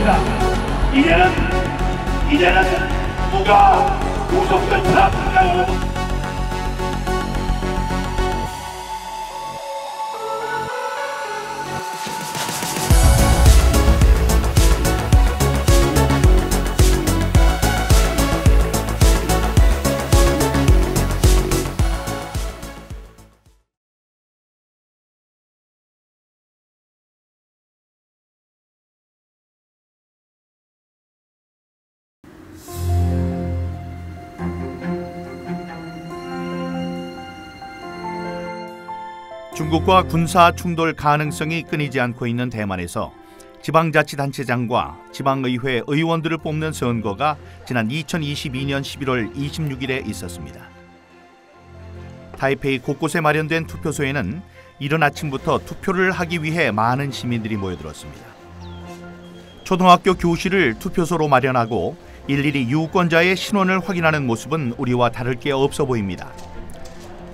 됐습니다. 이제는 누가 구속된 사람인가요? 중국과 군사 충돌 가능성이 끊이지 않고 있는 대만에서 지방자치단체장과 지방의회 의원들을 뽑는 선거가 지난 2022년 11월 26일에 있었습니다. 타이페이 곳곳에 마련된 투표소에는 이른 아침부터 투표를 하기 위해 많은 시민들이 모여들었습니다. 초등학교 교실을 투표소로 마련하고 일일이 유권자의 신원을 확인하는 모습은 우리와 다를 게 없어 보입니다.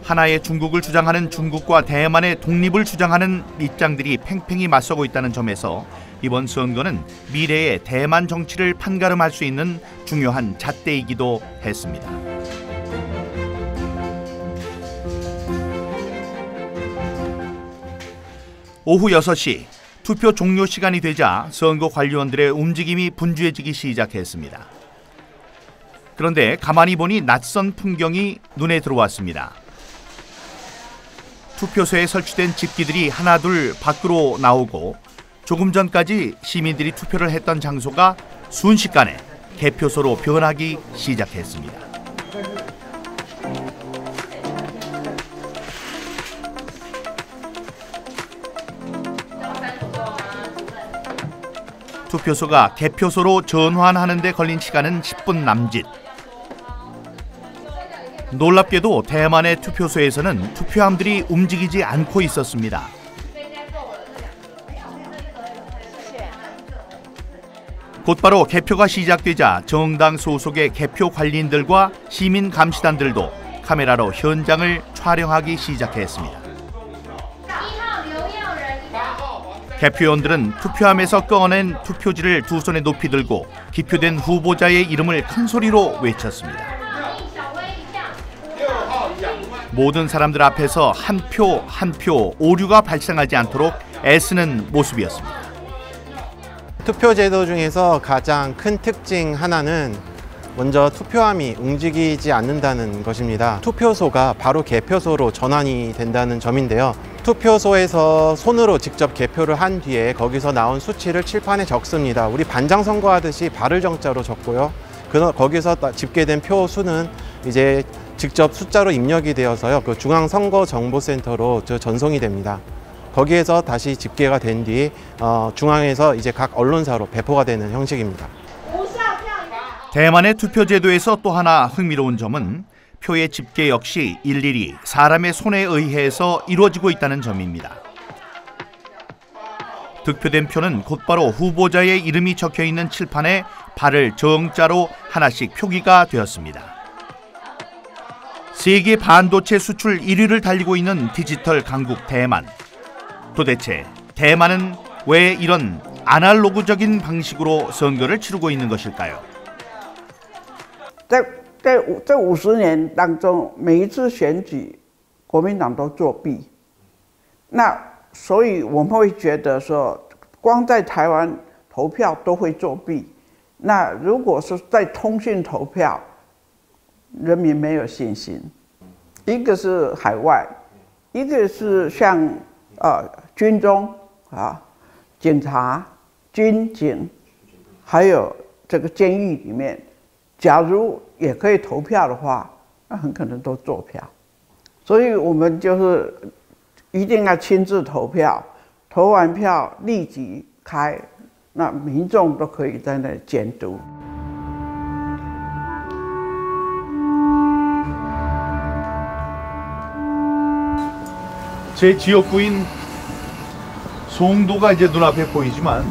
하나의 중국을 주장하는 중국과 대만의 독립을 주장하는 입장들이 팽팽히 맞서고 있다는 점에서 이번 선거는 미래의 대만 정치를 판가름할 수 있는 중요한 잣대이기도 했습니다. 오후 6시 투표 종료 시간이 되자 선거 관리원들의 움직임이 분주해지기 시작했습니다. 그런데 가만히 보니 낯선 풍경이 눈에 들어왔습니다. 투표소에 설치된 집기들이 하나둘 밖으로 나오고 조금 전까지 시민들이 투표를 했던 장소가 순식간에 개표소로 변하기 시작했습니다. 투표소가 개표소로 전환하는 데 걸린 시간은 10분 남짓. 놀랍게도 대만의 투표소에서는 투표함들이 움직이지 않고 있었습니다. 곧바로 개표가 시작되자 정당 소속의 개표 관리인들과 시민 감시단들도 카메라로 현장을 촬영하기 시작했습니다. 개표원들은 투표함에서 꺼낸 투표지를 두 손에 높이 들고 기표된 후보자의 이름을 큰 소리로 외쳤습니다. 모든 사람들 앞에서 한 표 한 표 오류가 발생하지 않도록 애쓰는 모습이었습니다. 투표제도 중에서 가장 큰 특징 하나는 먼저 투표함이 움직이지 않는다는 것입니다. 투표소가 바로 개표소로 전환이 된다는 점인데요. 투표소에서 손으로 직접 개표를 한 뒤에 거기서 나온 수치를 칠판에 적습니다. 우리 반장 선거하듯이 발을 정자로 적고요. 거기서 집계된 표 수는 이제 직접 숫자로 입력이 되어서요. 그 중앙선거정보센터로 전송이 됩니다. 거기에서 다시 집계가 된 뒤 중앙에서 이제 각 언론사로 배포가 되는 형식입니다. 대만의 투표제도에서 또 하나 흥미로운 점은 표의 집계 역시 일일이 사람의 손에 의해서 이루어지고 있다는 점입니다. 득표된 표는 곧바로 후보자의 이름이 적혀있는 칠판에 발을 정자로 하나씩 표기가 되었습니다. 세계 반도체 수출 1위를 달리고 있는 디지털 강국 대만. 도대체 대만은 왜 이런 아날로그적인 방식으로 선거를 치르고 있는 것일까요? 在这50年当中，每一次选举，国民党都作弊。那所以我们会觉得说，光在台湾投票都会作弊。那如果是在通讯投票，人民没有信心。一个是海外，一个是像军中啊、警察、军警，还有这个监狱里面。 假如也可以投票的话，那很可能都作票，所以我们就是一定要亲自投票，投完票立即开，那民众都可以在那里监督。 제 지역구인 송도가 이제 눈앞에 보이지만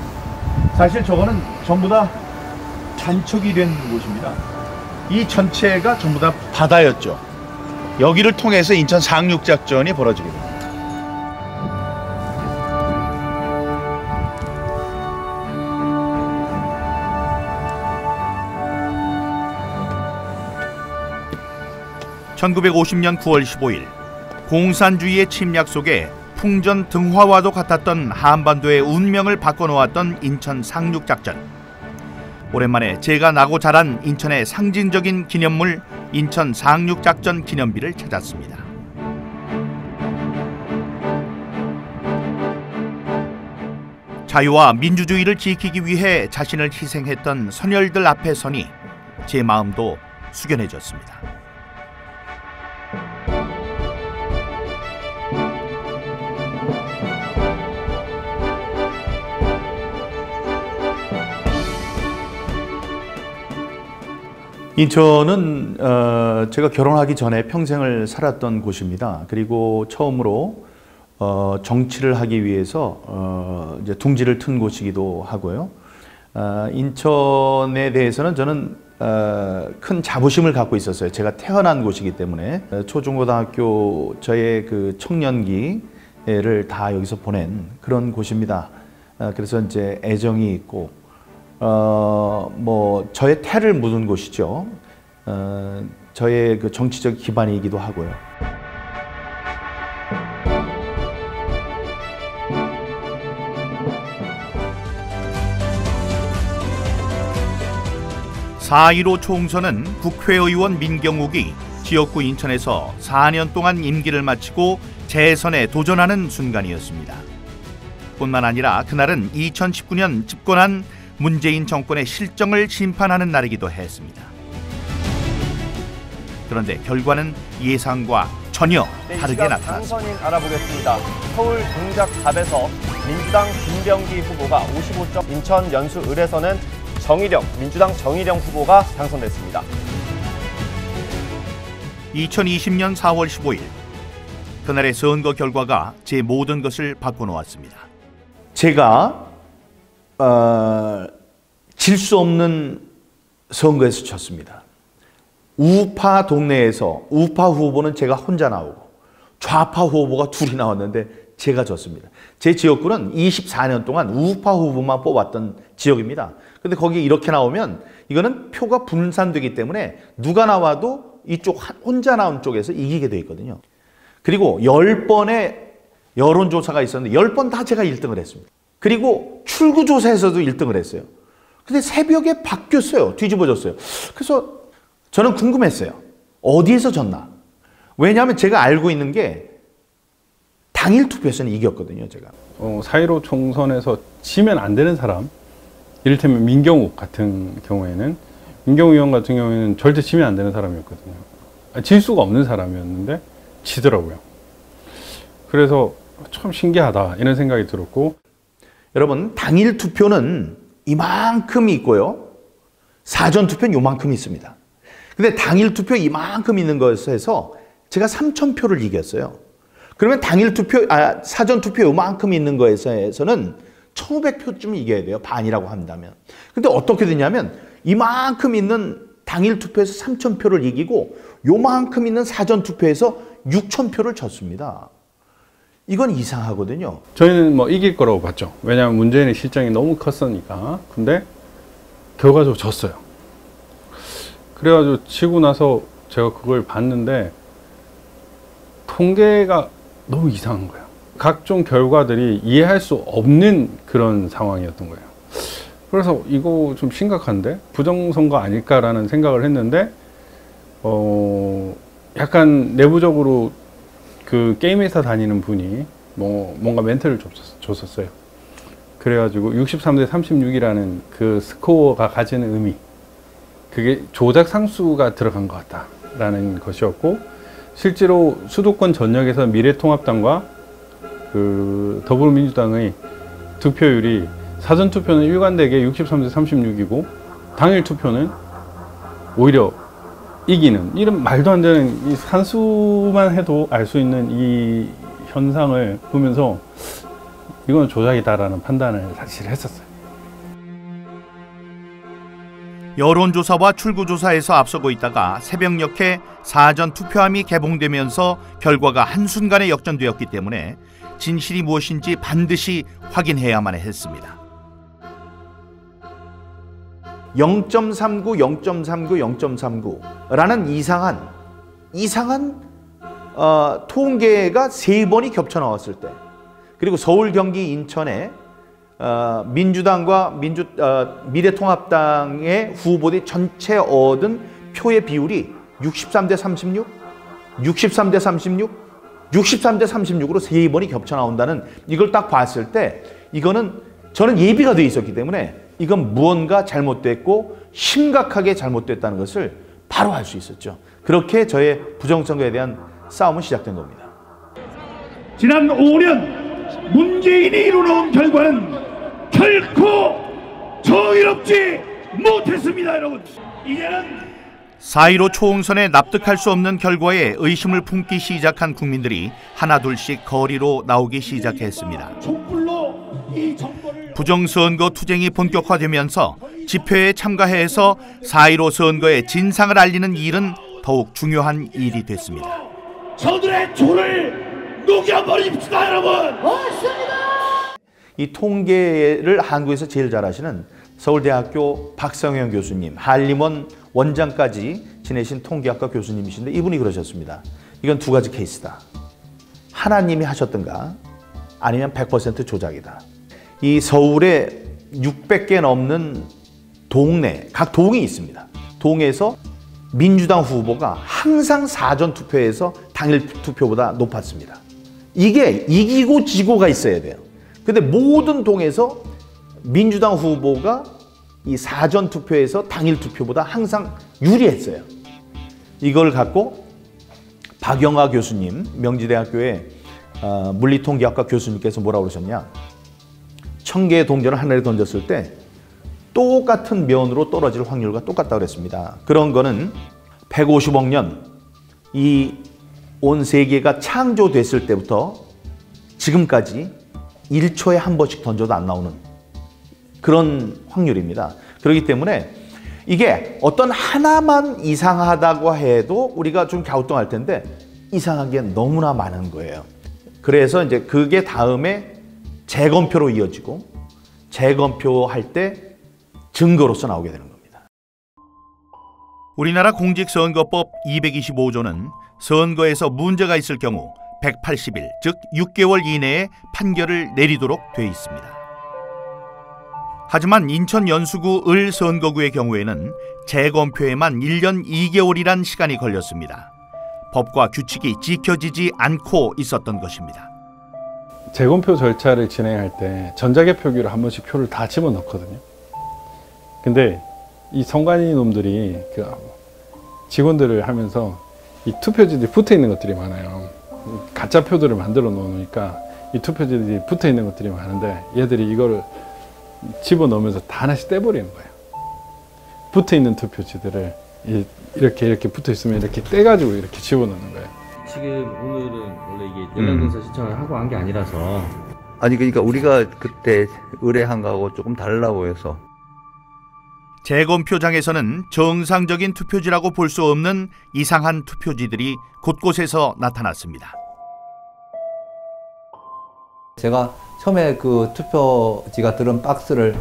사실 저거는 전부 다 단척이 된 곳입니다. 이 전체가 전부 다 바다였죠. 여기를 통해서 인천 상륙작전이 벌어지게 됩니다. 1950년 9월 15일 공산주의의 침략 속에 풍전 등화와도 같았던 한반도의 운명을 바꿔놓았던 인천 상륙작전. 오랜만에 제가 나고 자란 인천의 상징적인 기념물 인천 상륙작전 기념비를 찾았습니다. 자유와 민주주의를 지키기 위해 자신을 희생했던 선열들 앞에 서니 제 마음도 숙연해졌습니다. 인천은 제가 결혼하기 전에 평생을 살았던 곳입니다. 그리고 처음으로 정치를 하기 위해서 이제 둥지를 튼 곳이기도 하고요. 인천에 대해서는 저는 큰 자부심을 갖고 있었어요. 제가 태어난 곳이기 때문에 초중고등학교 저의 그 청년기를 다 여기서 보낸 그런 곳입니다. 그래서 이제 애정이 있고 뭐 저의 태를 묻은 곳이죠. 저의 그 정치적 기반이기도 하고요. (4.15) 총선은 국회의원 민경욱이 지역구 인천에서 4년 동안 임기를 마치고 재선에 도전하는 순간이었습니다. 뿐만 아니라 그날은 2019년 집권한 문재인 정권의 실정을 심판하는 날이기도 했습니다. 그런데 결과는 예상과 전혀 다르게 나타났습니다. 당선인 알아보겠습니다. 서울 동작갑에서 민주당 김병기 후보가 55점, 인천 연수 을에서는 민주당 정일영 후보가 당선됐습니다. 2020년 4월 15일 그날의 선거 결과가 제 모든 것을 바꿔놓았습니다. 제가 질 수 없는 선거에서 졌습니다. 우파 동네에서 우파 후보는 제가 혼자 나오고 좌파 후보가 둘이 나왔는데 제가 졌습니다. 제 지역구는 24년 동안 우파 후보만 뽑았던 지역입니다. 근데 거기 이렇게 나오면 이거는 표가 분산되기 때문에 누가 나와도 이쪽 혼자 나온 쪽에서 이기게 돼 있거든요. 그리고 10번의 여론조사가 있었는데 10번 다 제가 1등을 했습니다. 그리고 출구조사에서도 1등을 했어요. 근데 새벽에 바뀌었어요. 뒤집어졌어요. 그래서 저는 궁금했어요. 어디에서 졌나? 왜냐하면 제가 알고 있는 게 당일 투표에서는 이겼거든요. 제가. 4.15 총선에서 지면 안 되는 사람, 이를테면 민경욱 같은 경우에는, 민경욱 의원 같은 경우에는 절대 지면 안 되는 사람이었거든요. 질 수가 없는 사람이었는데 지더라고요. 그래서 참 신기하다 이런 생각이 들었고, 여러분, 당일 투표는 이만큼 있고요. 사전 투표는 요만큼 있습니다. 근데 당일 투표 이만큼 있는 것에서 제가 3,000표를 이겼어요. 그러면 당일 투표, 사전 투표 요만큼 있는 거에서는 1,500표쯤 이겨야 돼요. 반이라고 한다면. 근데 어떻게 되냐면 이만큼 있는 당일 투표에서 3,000표를 이기고 요만큼 있는 사전 투표에서 6,000표를 졌습니다. 이건 이상하거든요. 저희는 뭐 이길 거라고 봤죠. 왜냐하면 문재인의 실정이 너무 컸으니까. 근데 결과적으로 졌어요. 그래가지고 치고 나서 제가 그걸 봤는데 통계가 너무 이상한 거예요. 각종 결과들이 이해할 수 없는 그런 상황이었던 거예요. 그래서 이거 좀 심각한데? 부정선거 아닐까라는 생각을 했는데 약간 내부적으로 그 게임 회사 다니는 분이 뭔가 멘트를 줬었어요. 그래가지고 63대 36이라는 그 스코어가 가지는 의미, 그게 조작 상수가 들어간 것 같다라는 것이었고, 실제로 수도권 전역에서 미래통합당과 그 더불어민주당의 득표율이 사전 투표는 일관되게 63대 36이고 당일 투표는 오히려 이기는, 이런 말도 안 되는 이 산수만 해도 알 수 있는 이 현상을 보면서 이건 조작이다라는 판단을 사실 했었어요. 여론조사와 출구조사에서 앞서고 있다가 새벽녘에 사전 투표함이 개봉되면서 결과가 한순간에 역전되었기 때문에 진실이 무엇인지 반드시 확인해야만 했습니다. 0.39, 0.39, 0.39라는 이상한 이상한 통계가 3번이 겹쳐 나왔을 때, 그리고 서울, 경기, 인천에 민주당과 미래통합당의 후보들이 전체 얻은 표의 비율이 63대 36, 63대 36, 63대 36으로 3번이 겹쳐 나온다는, 이걸 딱 봤을 때 이거는 저는 예비가 돼 있었기 때문에 이건 무언가 잘못됐고 심각하게 잘못됐다는 것을 바로 알 수 있었죠. 그렇게 저의 부정선거에 대한 싸움은 시작된 겁니다. 지난 5년 문재인이 이루어온 결과는 결코 정의롭지 못했습니다, 여러분. 이제는 4.15 초홍선에 납득할 수 없는 결과에 의심을 품기 시작한 국민들이 하나둘씩 거리로 나오기 시작했습니다. 촛불로 이 정권을 부정선거 투쟁이 본격화되면서 집회에 참가해서 4.15 선거의 진상을 알리는 일은 더욱 중요한 일이 됐습니다. 저들의 조를 녹여버립시다, 여러분. 이 통계를 한국에서 제일 잘하시는 서울대학교 박성현 교수님, 한림원 원장까지 지내신 통계학과 교수님이신데 이분이 그러셨습니다. 이건 두 가지 케이스다. 하나님이 하셨던가 아니면 100% 조작이다. 이 서울에 600개 넘는 동네, 각 동이 있습니다. 동에서 민주당 후보가 항상 사전 투표에서 당일 투표보다 높았습니다. 이게 이기고 지고가 있어야 돼요. 근데 모든 동에서 민주당 후보가 이 사전 투표에서 당일 투표보다 항상 유리했어요. 이걸 갖고 박영하 교수님, 명지대학교의 물리통계학과 교수님께서 뭐라고 그러셨냐. 1000개의 동전을 하늘에 던졌을 때 똑같은 면으로 떨어질 확률과 똑같다고 그랬습니다. 그런 거는 150억 년 이 온 세계가 창조됐을 때부터 지금까지 1초에 한 번씩 던져도 안 나오는 그런 확률입니다. 그렇기 때문에 이게 어떤 하나만 이상하다고 해도 우리가 좀 갸우뚱할 텐데 이상한 게 너무나 많은 거예요. 그래서 이제 그게 다음에 재검표로 이어지고 재검표할 때 증거로서 나오게 되는 겁니다. 우리나라 공직선거법 225조는 선거에서 문제가 있을 경우 180일, 즉 6개월 이내에 판결을 내리도록 돼 있습니다. 하지만 인천 연수구 을 선거구의 경우에는 재검표에만 1년 2개월이란 시간이 걸렸습니다. 법과 규칙이 지켜지지 않고 있었던 것입니다. 재검표 절차를 진행할 때 전자개표기로 한 번씩 표를 다 집어넣거든요. 근데 이 선관위 놈들이 그 직원들을 하면서 이 투표지들이 붙어 있는 것들이 많아요. 가짜 표들을 만들어 놓으니까 이 투표지들이 붙어 있는 것들이 많은데 얘들이 이거를 집어넣으면서 다 하나씩 떼버리는 거예요. 붙어 있는 투표지들을 이렇게 붙어 있으면 이렇게 떼가지고 이렇게 집어넣는 거예요. 지금 오늘은 원래 이게 연락동사 신청을 하고 한 게 아니라서. 아니 그러니까 우리가 그때 의뢰한 거하고 조금 달라고 해서. 재검표장에서는 정상적인 투표지라고 볼 수 없는 이상한 투표지들이 곳곳에서 나타났습니다. 제가 처음에 그 투표지가 들은 박스를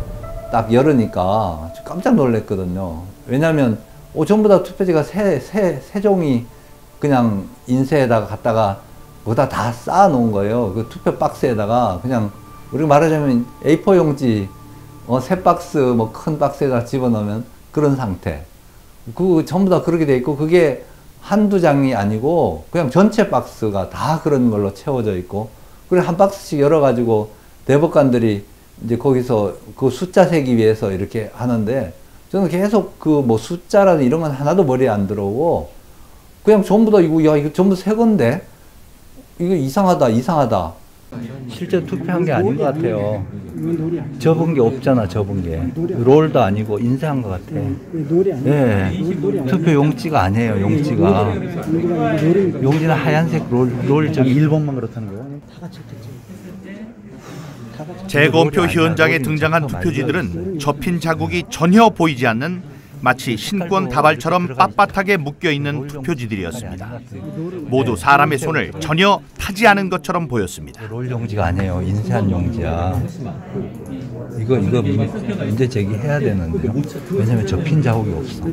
딱 열으니까 깜짝 놀랐거든요. 왜냐하면 전부 다 투표지가 세 종이 그냥 인쇄에다가 갖다가 거기다 다 쌓아 놓은 거예요. 그 투표 박스에다가 그냥 우리가 말하자면 A4 용지 세 박스 뭐 큰 박스에다 집어넣으면 그런 상태. 그 전부 다 그렇게 돼 있고 그게 한두 장이 아니고 그냥 전체 박스가 다 그런 걸로 채워져 있고 그리고 한 박스씩 열어가지고 대법관들이 이제 거기서 그 숫자 세기 위해서 이렇게 하는데 저는 계속 그 뭐 숫자라든 이런 건 하나도 머리에 안 들어오고 그냥 전부 다 이거 전부 새 건데 이거 이상하다. 실제 투표한 게 아닌 것 같아요. 접은 게 없잖아, 접은 게. 롤도 아니고 인쇄한 것 같아. 네. 투표 용지가 아니에요, 용지가. 용지는 하얀색 롤 저기 1번만 그렇다는 거예요? 재검표 현장에 등장한 투표지들은 접힌 자국이 전혀 보이지 않는 마치 신권 다발처럼 빳빳하게 묶여있는 투표지들이었습니다. 모두 사람의 손을 전혀 타지 않은 것처럼 보였습니다. 롤 용지가 아니에요. 인쇄한 용지야. 이거 문제 제기해야 되는데 왜냐면 접힌 자국이 없어.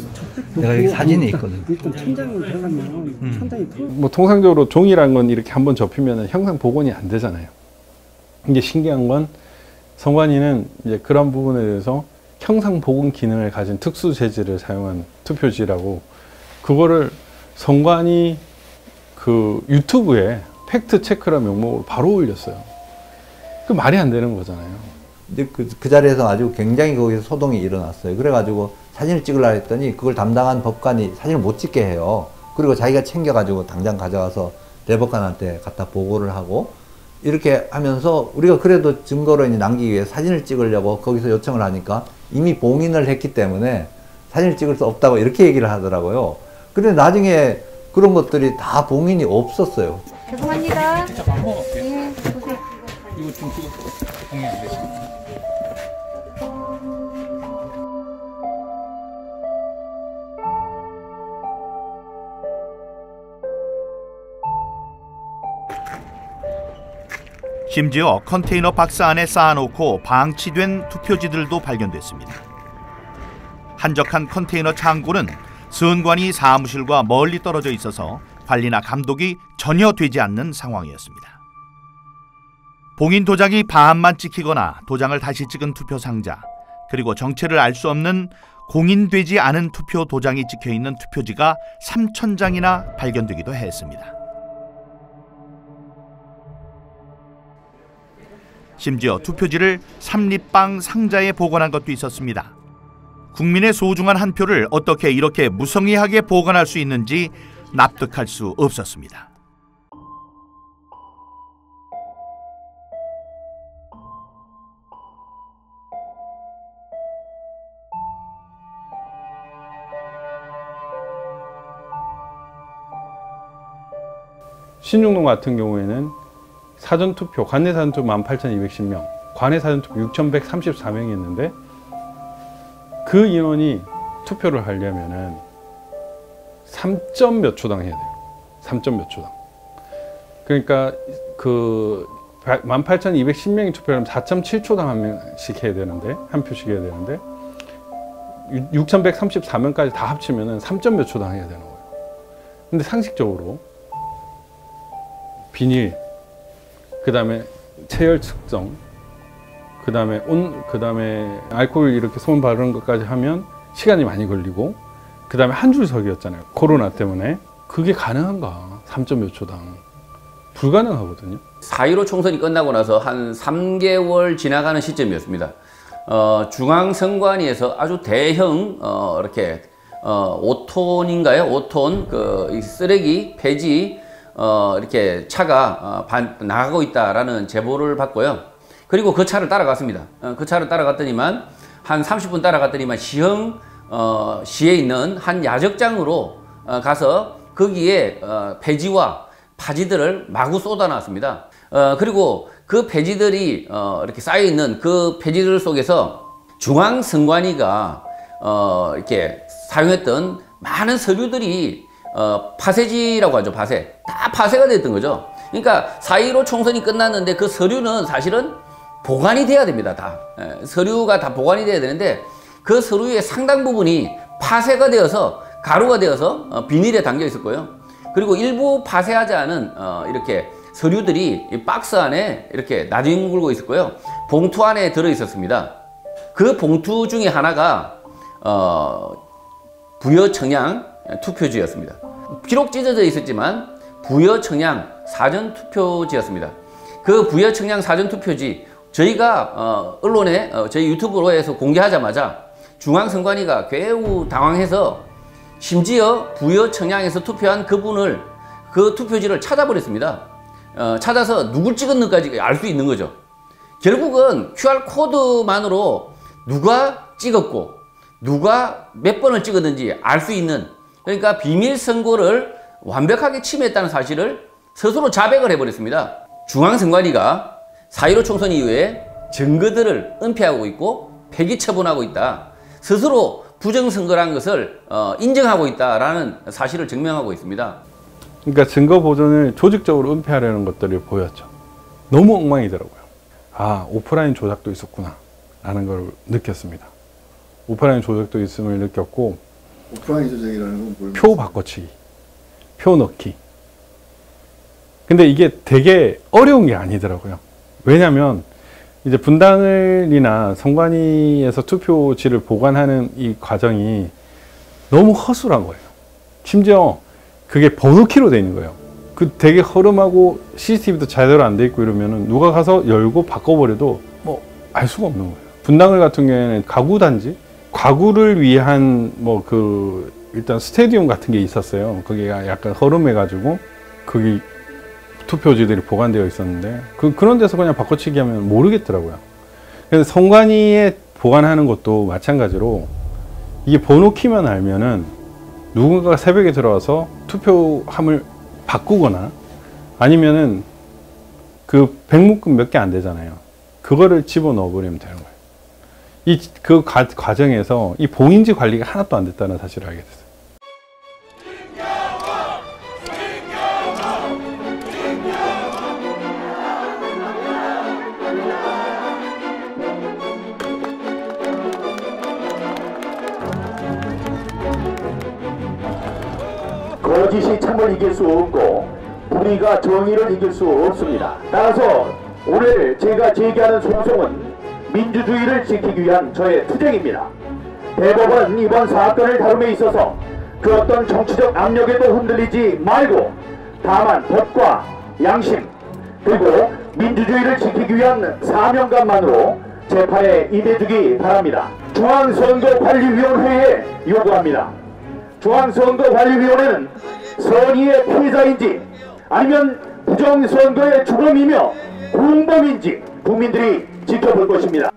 내가 여기 사진이 있거든. 일단 천장에 들어가면 천장이 뭐 통상적으로 종이란 건 이렇게 한번 접히면 형상 복원이 안 되잖아요. 이게 신기한 건 선관위는 이제 그런 부분에 대해서 형상 복원 기능을 가진 특수 재질을 사용한 투표지라고 그거를 선관위 그 유튜브에 팩트 체크라 명목으로 바로 올렸어요. 그 말이 안 되는 거잖아요. 근데 그 자리에서 아주 굉장히 거기서 소동이 일어났어요. 그래가지고 사진을 찍으려고 했더니 그걸 담당한 법관이 사진을 못 찍게 해요. 그리고 자기가 챙겨가지고 당장 가져가서 대법관한테 갖다 보고를 하고 이렇게 하면서 우리가 그래도 증거로 이제 남기기 위해 사진을 찍으려고 거기서 요청을 하니까 이미 봉인을 했기 때문에 사진을 찍을 수 없다고 이렇게 얘기를 하더라고요. 근데 나중에 그런 것들이 다 봉인이 없었어요. 죄송합니다. 네, 보세요. 이거 좀 봉인 안 되시죠? 심지어 컨테이너 박스 안에 쌓아놓고 방치된 투표지들도 발견됐습니다. 한적한 컨테이너 창고는 선관위 사무실과 멀리 떨어져 있어서 관리나 감독이 전혀 되지 않는 상황이었습니다. 봉인 도장이 반만 찍히거나 도장을 다시 찍은 투표 상자, 그리고 정체를 알 수 없는 공인되지 않은 투표 도장이 찍혀있는 투표지가 3,000장이나 발견되기도 했습니다. 심지어 투표지를 삼립방 상자에 보관한 것도 있었습니다. 국민의 소중한 한 표를 어떻게 이렇게 무성의하게 보관할 수 있는지 납득할 수 없었습니다. 신중동 같은 경우에는 사전투표, 관내 사전투표 18,210명, 관내 사전투표 6,134명이었는데 그 인원이 투표를 하려면은 3점 몇 초당 해야 돼요. 3점 몇 초당. 그러니까 그 18,210명이 투표하면 4.7초당 한 명씩 해야 되는데, 한 표씩 해야 되는데 6,134명까지 다 합치면은 3점 몇 초당 해야 되는 거예요. 근데 상식적으로 비닐, 그 다음에 체열 측정, 그 다음에 알코올 이렇게 손 바르는 것까지 하면 시간이 많이 걸리고, 그 다음에 한 줄 서기였잖아요. 코로나 때문에. 그게 가능한가? 3점 몇 초당. 불가능하거든요. 4.15 총선이 끝나고 나서 한 3개월 지나가는 시점이었습니다. 중앙선관위에서 아주 대형 이렇게 5톤인가요? 5톤 그 쓰레기 폐지 이렇게 차가 나가고 있다라는 제보를 받고요. 그리고 그 차를 따라갔습니다. 그 차를 따라갔더니만 한 30분 따라갔더니만 시에 있는 한 야적장으로 가서 거기에 폐지와 파지들을 마구 쏟아놨습니다. 그리고 그 폐지들이 이렇게 쌓여 있는 그 폐지들 속에서 중앙선관위가 이렇게 사용했던 많은 서류들이 파쇄지라고 하죠. 파쇄. 다 파쇄가 됐던 거죠. 그러니까 4.15 총선이 끝났는데 그 서류는 사실은 보관이 돼야 됩니다. 다. 서류가 다 보관이 돼야 되는데 그 서류의 상당 부분이 파쇄가 되어서 가루가 되어서 비닐에 담겨 있었고요. 그리고 일부 파쇄하지 않은 이렇게 서류들이 이 박스 안에 이렇게 나뒹굴고 있었고요. 봉투 안에 들어 있었습니다. 그 봉투 중에 하나가 부여청양 투표지였습니다. 비록 찢어져 있었지만 부여청양 사전투표지였습니다. 그 부여청양 사전투표지 저희가 언론에 저희 유튜브로에서 공개하자마자 중앙선관위가 매우 당황해서 심지어 부여청양에서 투표한 그분을 그 투표지를 찾아버렸습니다. 찾아서 누굴 찍었는지까지 알 수 있는 거죠. 결국은 QR코드만으로 누가 찍었고 누가 몇 번을 찍었는지 알 수 있는, 그러니까 비밀선고를 완벽하게 침해했다는 사실을 스스로 자백을 해버렸습니다. 중앙선관위가 4.15 총선 이후에 증거들을 은폐하고 있고 폐기 처분하고 있다. 스스로 부정선거라는 것을 인정하고 있다라는 사실을 증명하고 있습니다. 그러니까 증거 보존을 조직적으로 은폐하려는 것들이 보였죠. 너무 엉망이더라고요. 아, 오프라인 조작도 있었구나 라는 걸 느꼈습니다. 오프라인 조작도 있음을 느꼈고, 오프라인 조작이라는 건 뭘? 표 바꿔치기, 표 넣기. 근데 이게 되게 어려운 게 아니더라고요. 왜냐면 이제 분당을이나 선관위에서 투표지를 보관하는 이 과정이 너무 허술한 거예요. 심지어 그게 번호키로 돼 있는 거예요. 그 되게 허름하고 CCTV도 제대로 안 돼 있고 이러면은 누가 가서 열고 바꿔버려도 뭐 알 수가 없는 거예요. 분당을 같은 경우에는 가구 단지, 가구를 위한 뭐 그 일단 스테디움 같은 게 있었어요. 거기가 약간 허름해가지고 거기 투표지들이 보관되어 있었는데 그런 데서 그냥 바꿔치기 하면 모르겠더라고요. 그래서 선관위에 보관하는 것도 마찬가지로 이게 번호 키만 알면은 누군가가 새벽에 들어와서 투표함을 바꾸거나 아니면은 그 백묶음 몇 개 안 되잖아요. 그거를 집어넣어 버리면 되는 거예요. 그 과정에서 이 봉인지 관리가 하나도 안 됐다는 사실을 알게 됐어요. 거짓이 참을 이길 수 없고 불의가 정의를 이길 수 없습니다. 따라서 오늘 제가 제기하는 소송은 민주주의를 지키기 위한 저의 투쟁입니다. 대법원 이번 사건을 다룸에 있어서 그 어떤 정치적 압력에도 흔들리지 말고 다만 법과 양심 그리고 민주주의를 지키기 위한 사명감만으로 재판에 임해주기 바랍니다. 중앙선거관리위원회에 요구합니다. 중앙선거관리위원회는 선의의 피해자인지 아니면 부정선거의 주범이며 공범인지 국민들이 지켜볼 것입니다.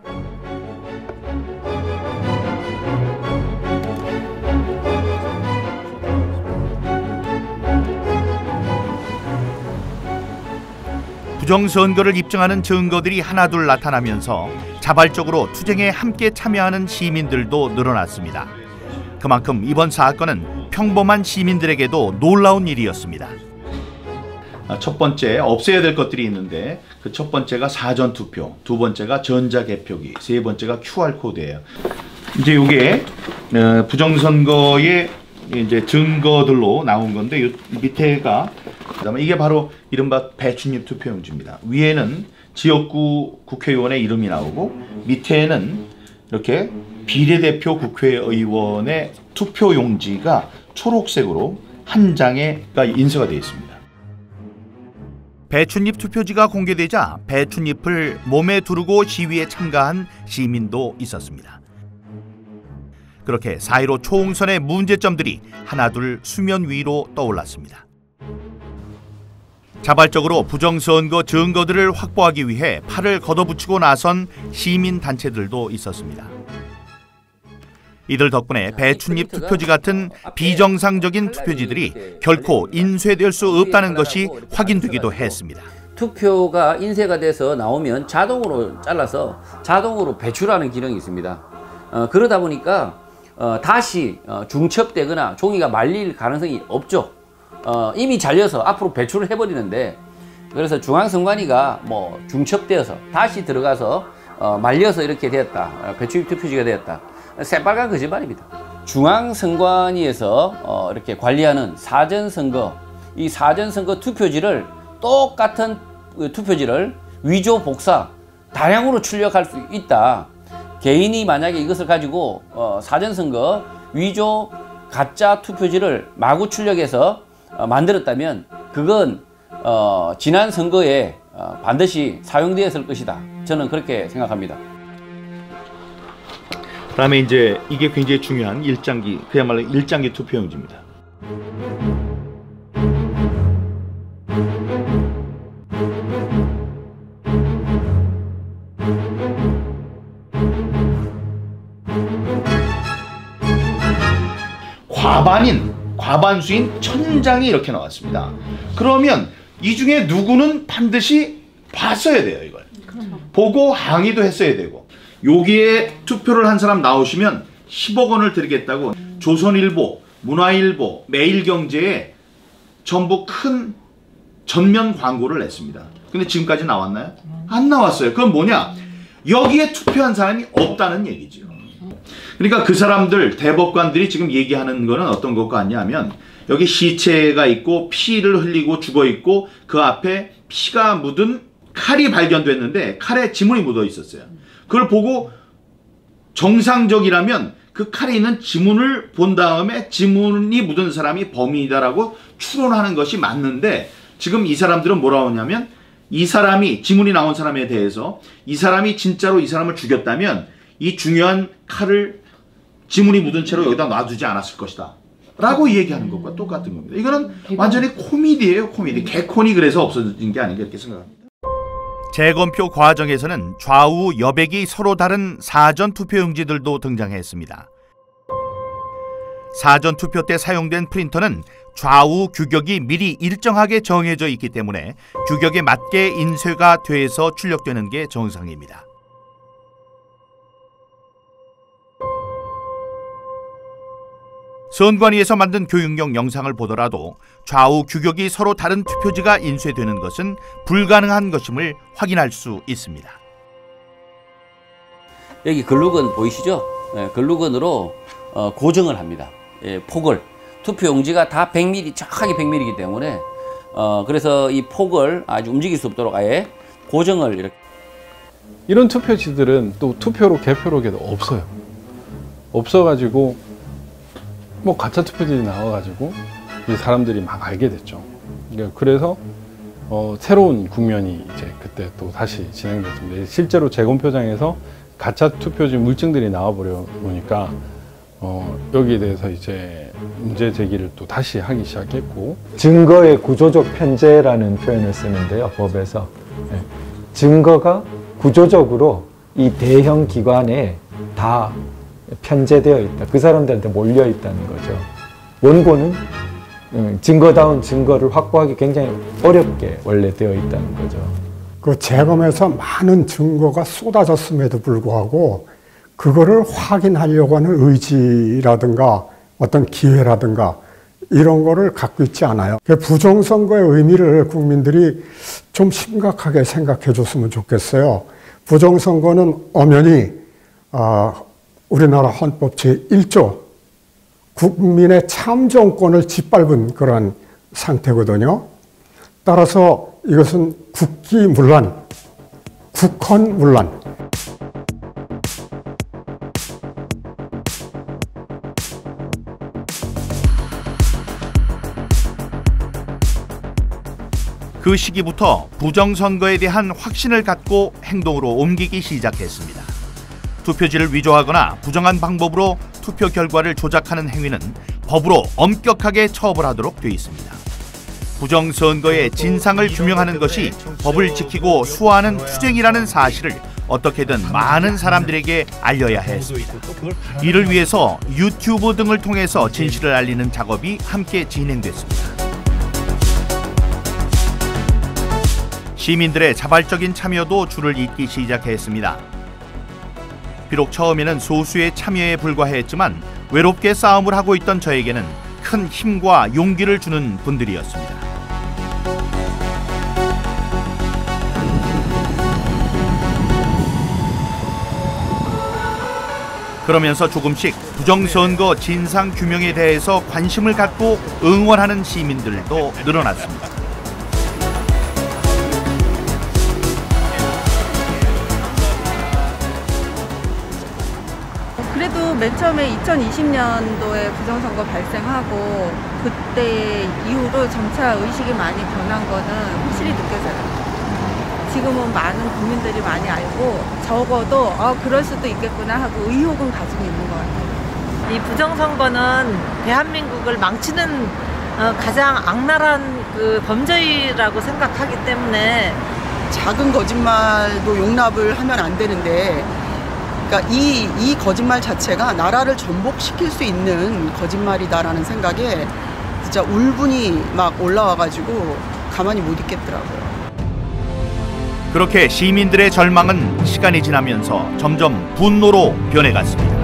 부정선거를 입증하는 증거들이 하나둘 나타나면서 자발적으로 투쟁에 함께 참여하는 시민들도 늘어났습니다. 그만큼 이번 사건은 평범한 시민들에게도 놀라운 일이었습니다. 첫 번째, 없애야 될 것들이 있는데 그 첫 번째가 사전투표, 두 번째가 전자개표기, 세 번째가 QR코드예요. 이제 이게 부정선거의 이제 증거들로 나온 건데 요 밑에가 그다음에 이게 바로 이른바 배춧잎 투표용지입니다. 위에는 지역구 국회의원의 이름이 나오고 밑에는 이렇게 비례대표 국회의원의 투표용지가 초록색으로 한 장에가 인쇄가 되어 있습니다. 배춧잎 투표지가 공개되자 배춧잎을 몸에 두르고 시위에 참가한 시민도 있었습니다. 그렇게 4.15 총선의 문제점들이 하나둘 수면 위로 떠올랐습니다. 자발적으로 부정선거 증거들을 확보하기 위해 팔을 걷어붙이고 나선 시민단체들도 있었습니다. 이들 덕분에 배춧잎 투표지 같은 비정상적인 투표지들이 결코 인쇄될 수 없다는 것이 확인되기도 했습니다. 투표가 인쇄가 돼서 나오면 자동으로 잘라서 자동으로 배출하는 기능이 있습니다. 그러다 보니까 다시 중첩되거나 종이가 말릴 가능성이 없죠. 이미 잘려서 앞으로 배출을 해버리는데, 그래서 중앙선관위가 뭐 중첩되어서 다시 들어가서 말려서 이렇게 되었다, 배춧잎 투표지가 되었다, 새빨간 거짓말입니다. 중앙선관위에서 이렇게 관리하는 사전선거, 이 사전선거 투표지를 똑같은 투표지를 위조, 복사, 다량으로 출력할 수 있다. 개인이 만약에 이것을 가지고 사전선거 위조 가짜 투표지를 마구 출력해서 만들었다면 그건 지난 선거에 반드시 사용되었을 것이다. 저는 그렇게 생각합니다. 그다음에 이제 이게 굉장히 중요한 일장기, 그야말로 일장기 투표용지입니다. 과반수인 1000장이 이렇게 나왔습니다. 그러면 이 중에 누구는 반드시 봤어야 돼요, 이걸. 보고 항의도 했어야 되고. 여기에 투표를 한 사람 나오시면 10억 원을 드리겠다고 조선일보, 문화일보, 매일경제에 전부 큰 전면 광고를 냈습니다. 근데 지금까지 나왔나요? 안 나왔어요. 그건 뭐냐? 여기에 투표한 사람이 없다는 얘기죠. 그러니까 그 사람들, 대법관들이 지금 얘기하는 거는 어떤 것 같냐면 여기 시체가 있고 피를 흘리고 죽어 있고 그 앞에 피가 묻은 칼이 발견됐는데 칼에 지문이 묻어 있었어요. 그걸 보고 정상적이라면 그 칼에 있는 지문을 본 다음에 지문이 묻은 사람이 범인이다라고 추론하는 것이 맞는데 지금 이 사람들은 뭐라고 하냐면 이 사람이 지문이 나온 사람에 대해서 이 사람이 진짜로 이 사람을 죽였다면 이 중요한 칼을 지문이 묻은 채로 여기다 놔두지 않았을 것이다 라고 얘기하는 것과 똑같은 겁니다. 이거는 완전히 코미디예요. 코미디. 개콘이 그래서 없어진 게 아닌가 이렇게 생각합니다. 재검표 과정에서는 좌우 여백이 서로 다른 사전투표용지들도 등장했습니다. 사전투표 때 사용된 프린터는 좌우 규격이 미리 일정하게 정해져 있기 때문에 규격에 맞게 인쇄가 돼서 출력되는 게 정상입니다. 선관위에서 만든 교육용 영상을 보더라도 좌우 규격이 서로 다른 투표지가 인쇄되는 것은 불가능한 것임을 확인할 수 있습니다. 여기 글루건 보이시죠? 네, 글루건으로 고정을 합니다. 폭을. 투표용지가 다 100mm, 정확하게 100mm이기 때문에 그래서 이 폭을 아주 움직일 수 없도록 아예 고정을 이렇게. 이런 투표지들은 또 투표로 개표록에도 없어요. 없어가지고 뭐 가짜 투표지들이 나와가지고 이 사람들이 막 알게 됐죠. 그래서 새로운 국면이 이제 그때 또 다시 진행됐습니다. 실제로 재검표장에서 가짜 투표지 물증들이 나와버려 보니까 여기에 대해서 이제 문제 제기를 또 다시 하기 시작했고, 증거의 구조적 편제라는 표현을 쓰는데요, 법에서. 증거가 구조적으로 이 대형 기관에 다 편제되어 있다. 그 사람들한테 몰려 있다는 거죠. 원고는 증거다운 증거를 확보하기 굉장히 어렵게 원래 되어 있다는 거죠. 그 재검에서 많은 증거가 쏟아졌음에도 불구하고 그거를 확인하려고 하는 의지라든가 어떤 기회라든가 이런 거를 갖고 있지 않아요. 부정선거의 의미를 국민들이 좀 심각하게 생각해 줬으면 좋겠어요. 부정선거는 엄연히 우리나라 헌법 제1조 국민의 참정권을 짓밟은 그런 상태거든요. 따라서 이것은 국기문란, 국헌문란. 그 시기부터 부정선거에 대한 확신을 갖고 행동으로 옮기기 시작했습니다. 투표지를 위조하거나 부정한 방법으로 투표 결과를 조작하는 행위는 법으로 엄격하게 처벌하도록 되어 있습니다. 부정선거의 진상을 규명하는 것이 법을 지키고 수호하는 투쟁이라는 사실을 어떻게든 많은 사람들에게 알려야 했습니다. 이를 위해서 유튜브 등을 통해서 진실을 알리는 작업이 함께 진행됐습니다. 시민들의 자발적인 참여도 줄을 잇기 시작했습니다. 비록 처음에는 소수의 참여에 불과했지만 외롭게 싸움을 하고 있던 저에게는 큰 힘과 용기를 주는 분들이었습니다. 그러면서 조금씩 부정선거 진상 규명에 대해서 관심을 갖고 응원하는 시민들도 늘어났습니다. 그래도 맨 처음에 2020년도에 부정선거 발생하고 그때 이후로 점차 의식이 많이 변한 거는 확실히 느껴져요. 지금은 많은 국민들이 많이 알고 적어도 그럴 수도 있겠구나 하고 의혹은 가지고 있는 것 같아요. 이 부정선거는 대한민국을 망치는 가장 악랄한 그 범죄라고 생각하기 때문에 작은 거짓말도 용납을 하면 안 되는데 그러니까 이 거짓말 자체가 나라를 전복시킬 수 있는 거짓말이다라는 생각에 진짜 울분이 막 올라와가지고 가만히 못 있겠더라고요. 그렇게 시민들의 절망은 시간이 지나면서 점점 분노로 변해갔습니다.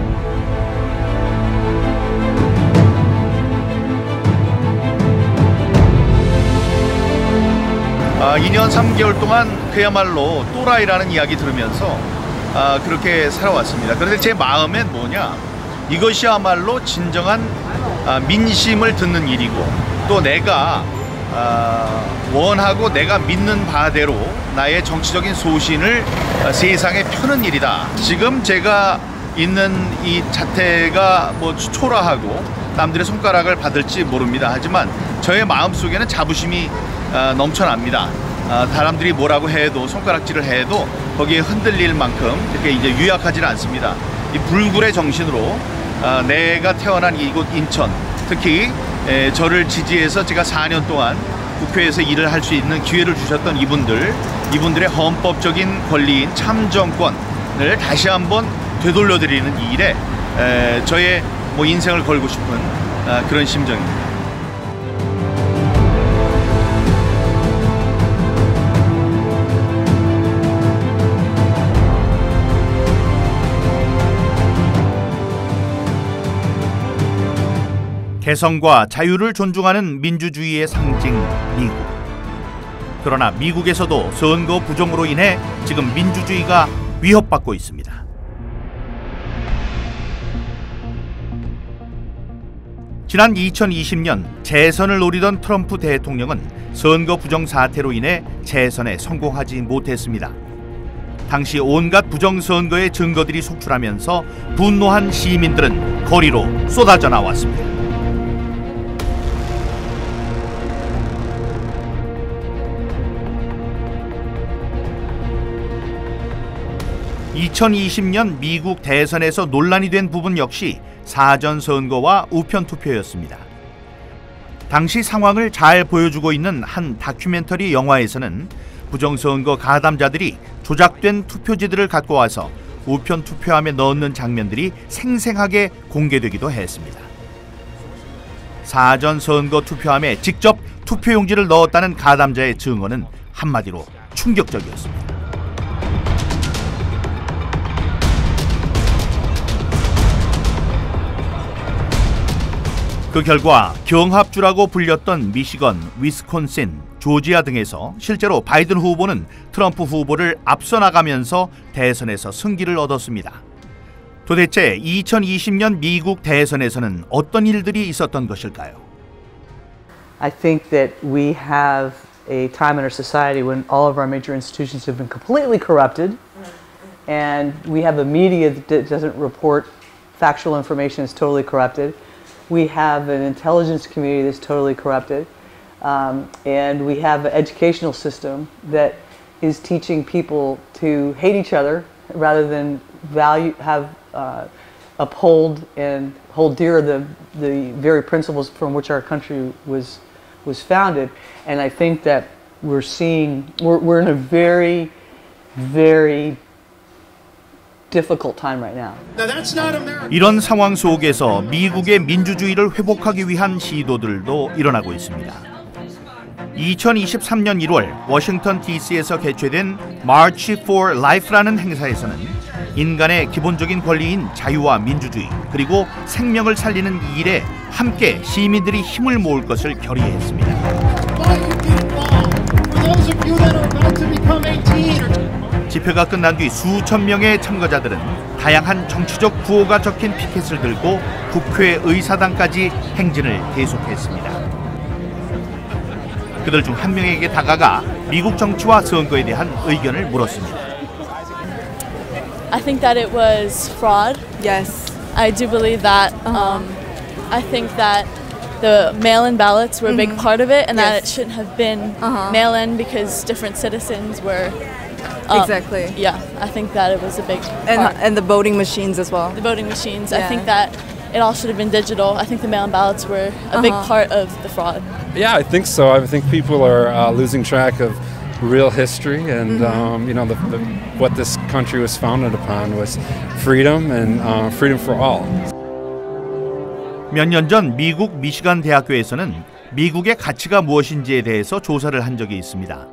2년 3개월 동안 그야말로 또라이라는 이야기 들으면서 그렇게 살아왔습니다. 그런데 제 마음엔 뭐냐, 이것이야말로 진정한 민심을 듣는 일이고, 또 내가 원하고 내가 믿는 바대로 나의 정치적인 소신을 세상에 펴는 일이다. 지금 제가 있는 이 자태가 뭐 초라하고 남들의 손가락을 받을지 모릅니다. 하지만 저의 마음속에는 자부심이 넘쳐납니다. 사람들이 뭐라고 해도, 손가락질을 해도 거기에 흔들릴 만큼 이렇게 이제 유약하지는 않습니다. 이 불굴의 정신으로 내가 태어난 이곳 인천, 특히 저를 지지해서 제가 4년 동안 국회에서 일을 할 수 있는 기회를 주셨던 이분들의 헌법적인 권리인 참정권을 다시 한번 되돌려드리는 이 일에 저의 뭐 인생을 걸고 싶은 그런 심정입니다. 개성과 자유를 존중하는 민주주의의 상징 미국. 그러나 미국에서도 선거 부정으로 인해 지금 민주주의가 위협받고 있습니다. 지난 2020년 재선을 노리던 트럼프 대통령은 선거 부정 사태로 인해 재선에 성공하지 못했습니다. 당시 온갖 부정선거의 증거들이 속출하면서 분노한 시민들은 거리로 쏟아져 나왔습니다. 2020년 미국 대선에서 논란이 된 부분 역시 사전선거와 우편투표였습니다. 당시 상황을 잘 보여주고 있는 한 다큐멘터리 영화에서는 부정선거 가담자들이 조작된 투표지들을 갖고 와서 우편투표함에 넣는 장면들이 생생하게 공개되기도 했습니다. 사전선거 투표함에 직접 투표용지를 넣었다는 가담자의 증언은 한마디로 충격적이었습니다. 그 결과 경합주라고 불렸던 미시건, 위스콘신, 조지아 등에서 실제로 바이든 후보는 트럼프 후보를 앞서 나가면서 대선에서 승기를 얻었습니다. 도대체 2020년 미국 대선에서는 어떤 일들이 있었던 것일까요? I think that we have a time in our society when all of our major institutions have been completely corrupted, and we have a media that doesn't report factual information is totally corrupted. We have an intelligence community that's totally corrupted, and we have an educational system that is teaching people to hate each other rather than uphold and hold dear the very principles from which our country was founded. And I think that we're in a very, very difficult time right now. 이런 상황 속에서 미국의 민주주의를 회복하기 위한 시도들도 일어나고 있습니다. 2023년 1월 워싱턴 DC에서 개최된 March for Life라는 행사에서는 인간의 기본적인 권리인 자유와 민주주의 그리고 생명을 살리는 이 일에 함께 시민들이 힘을 모을 것을 결의했습니다. 집회가 끝난 뒤 수천 명의 참가자들은 다양한 정치적 구호가 적힌 피켓을 들고 국회 의사당까지 행진을 계속했습니다. 그들 중 한 명에게 다가가 미국 정치와 선거에 대한 의견을 물었습니다. I think that it was fraud. Yes. I do believe that. I think that the mail-in ballots were a big part of it, and that it shouldn't have been mail-in because different citizens were. Exactly. Yeah, I think that it was a big part. And the voting machines as well. The voting machines. I think that it all should have been digital. I think the mail-in ballots were a big part of the fraud. Yeah, I think so. I think people are losing track of real history, and you know, what this country was founded upon was freedom and freedom for all. 몇 년 전 미국 미시간 대학교에서는 미국의 가치가 무엇인지에 대해서 조사를 한 적이 있습니다.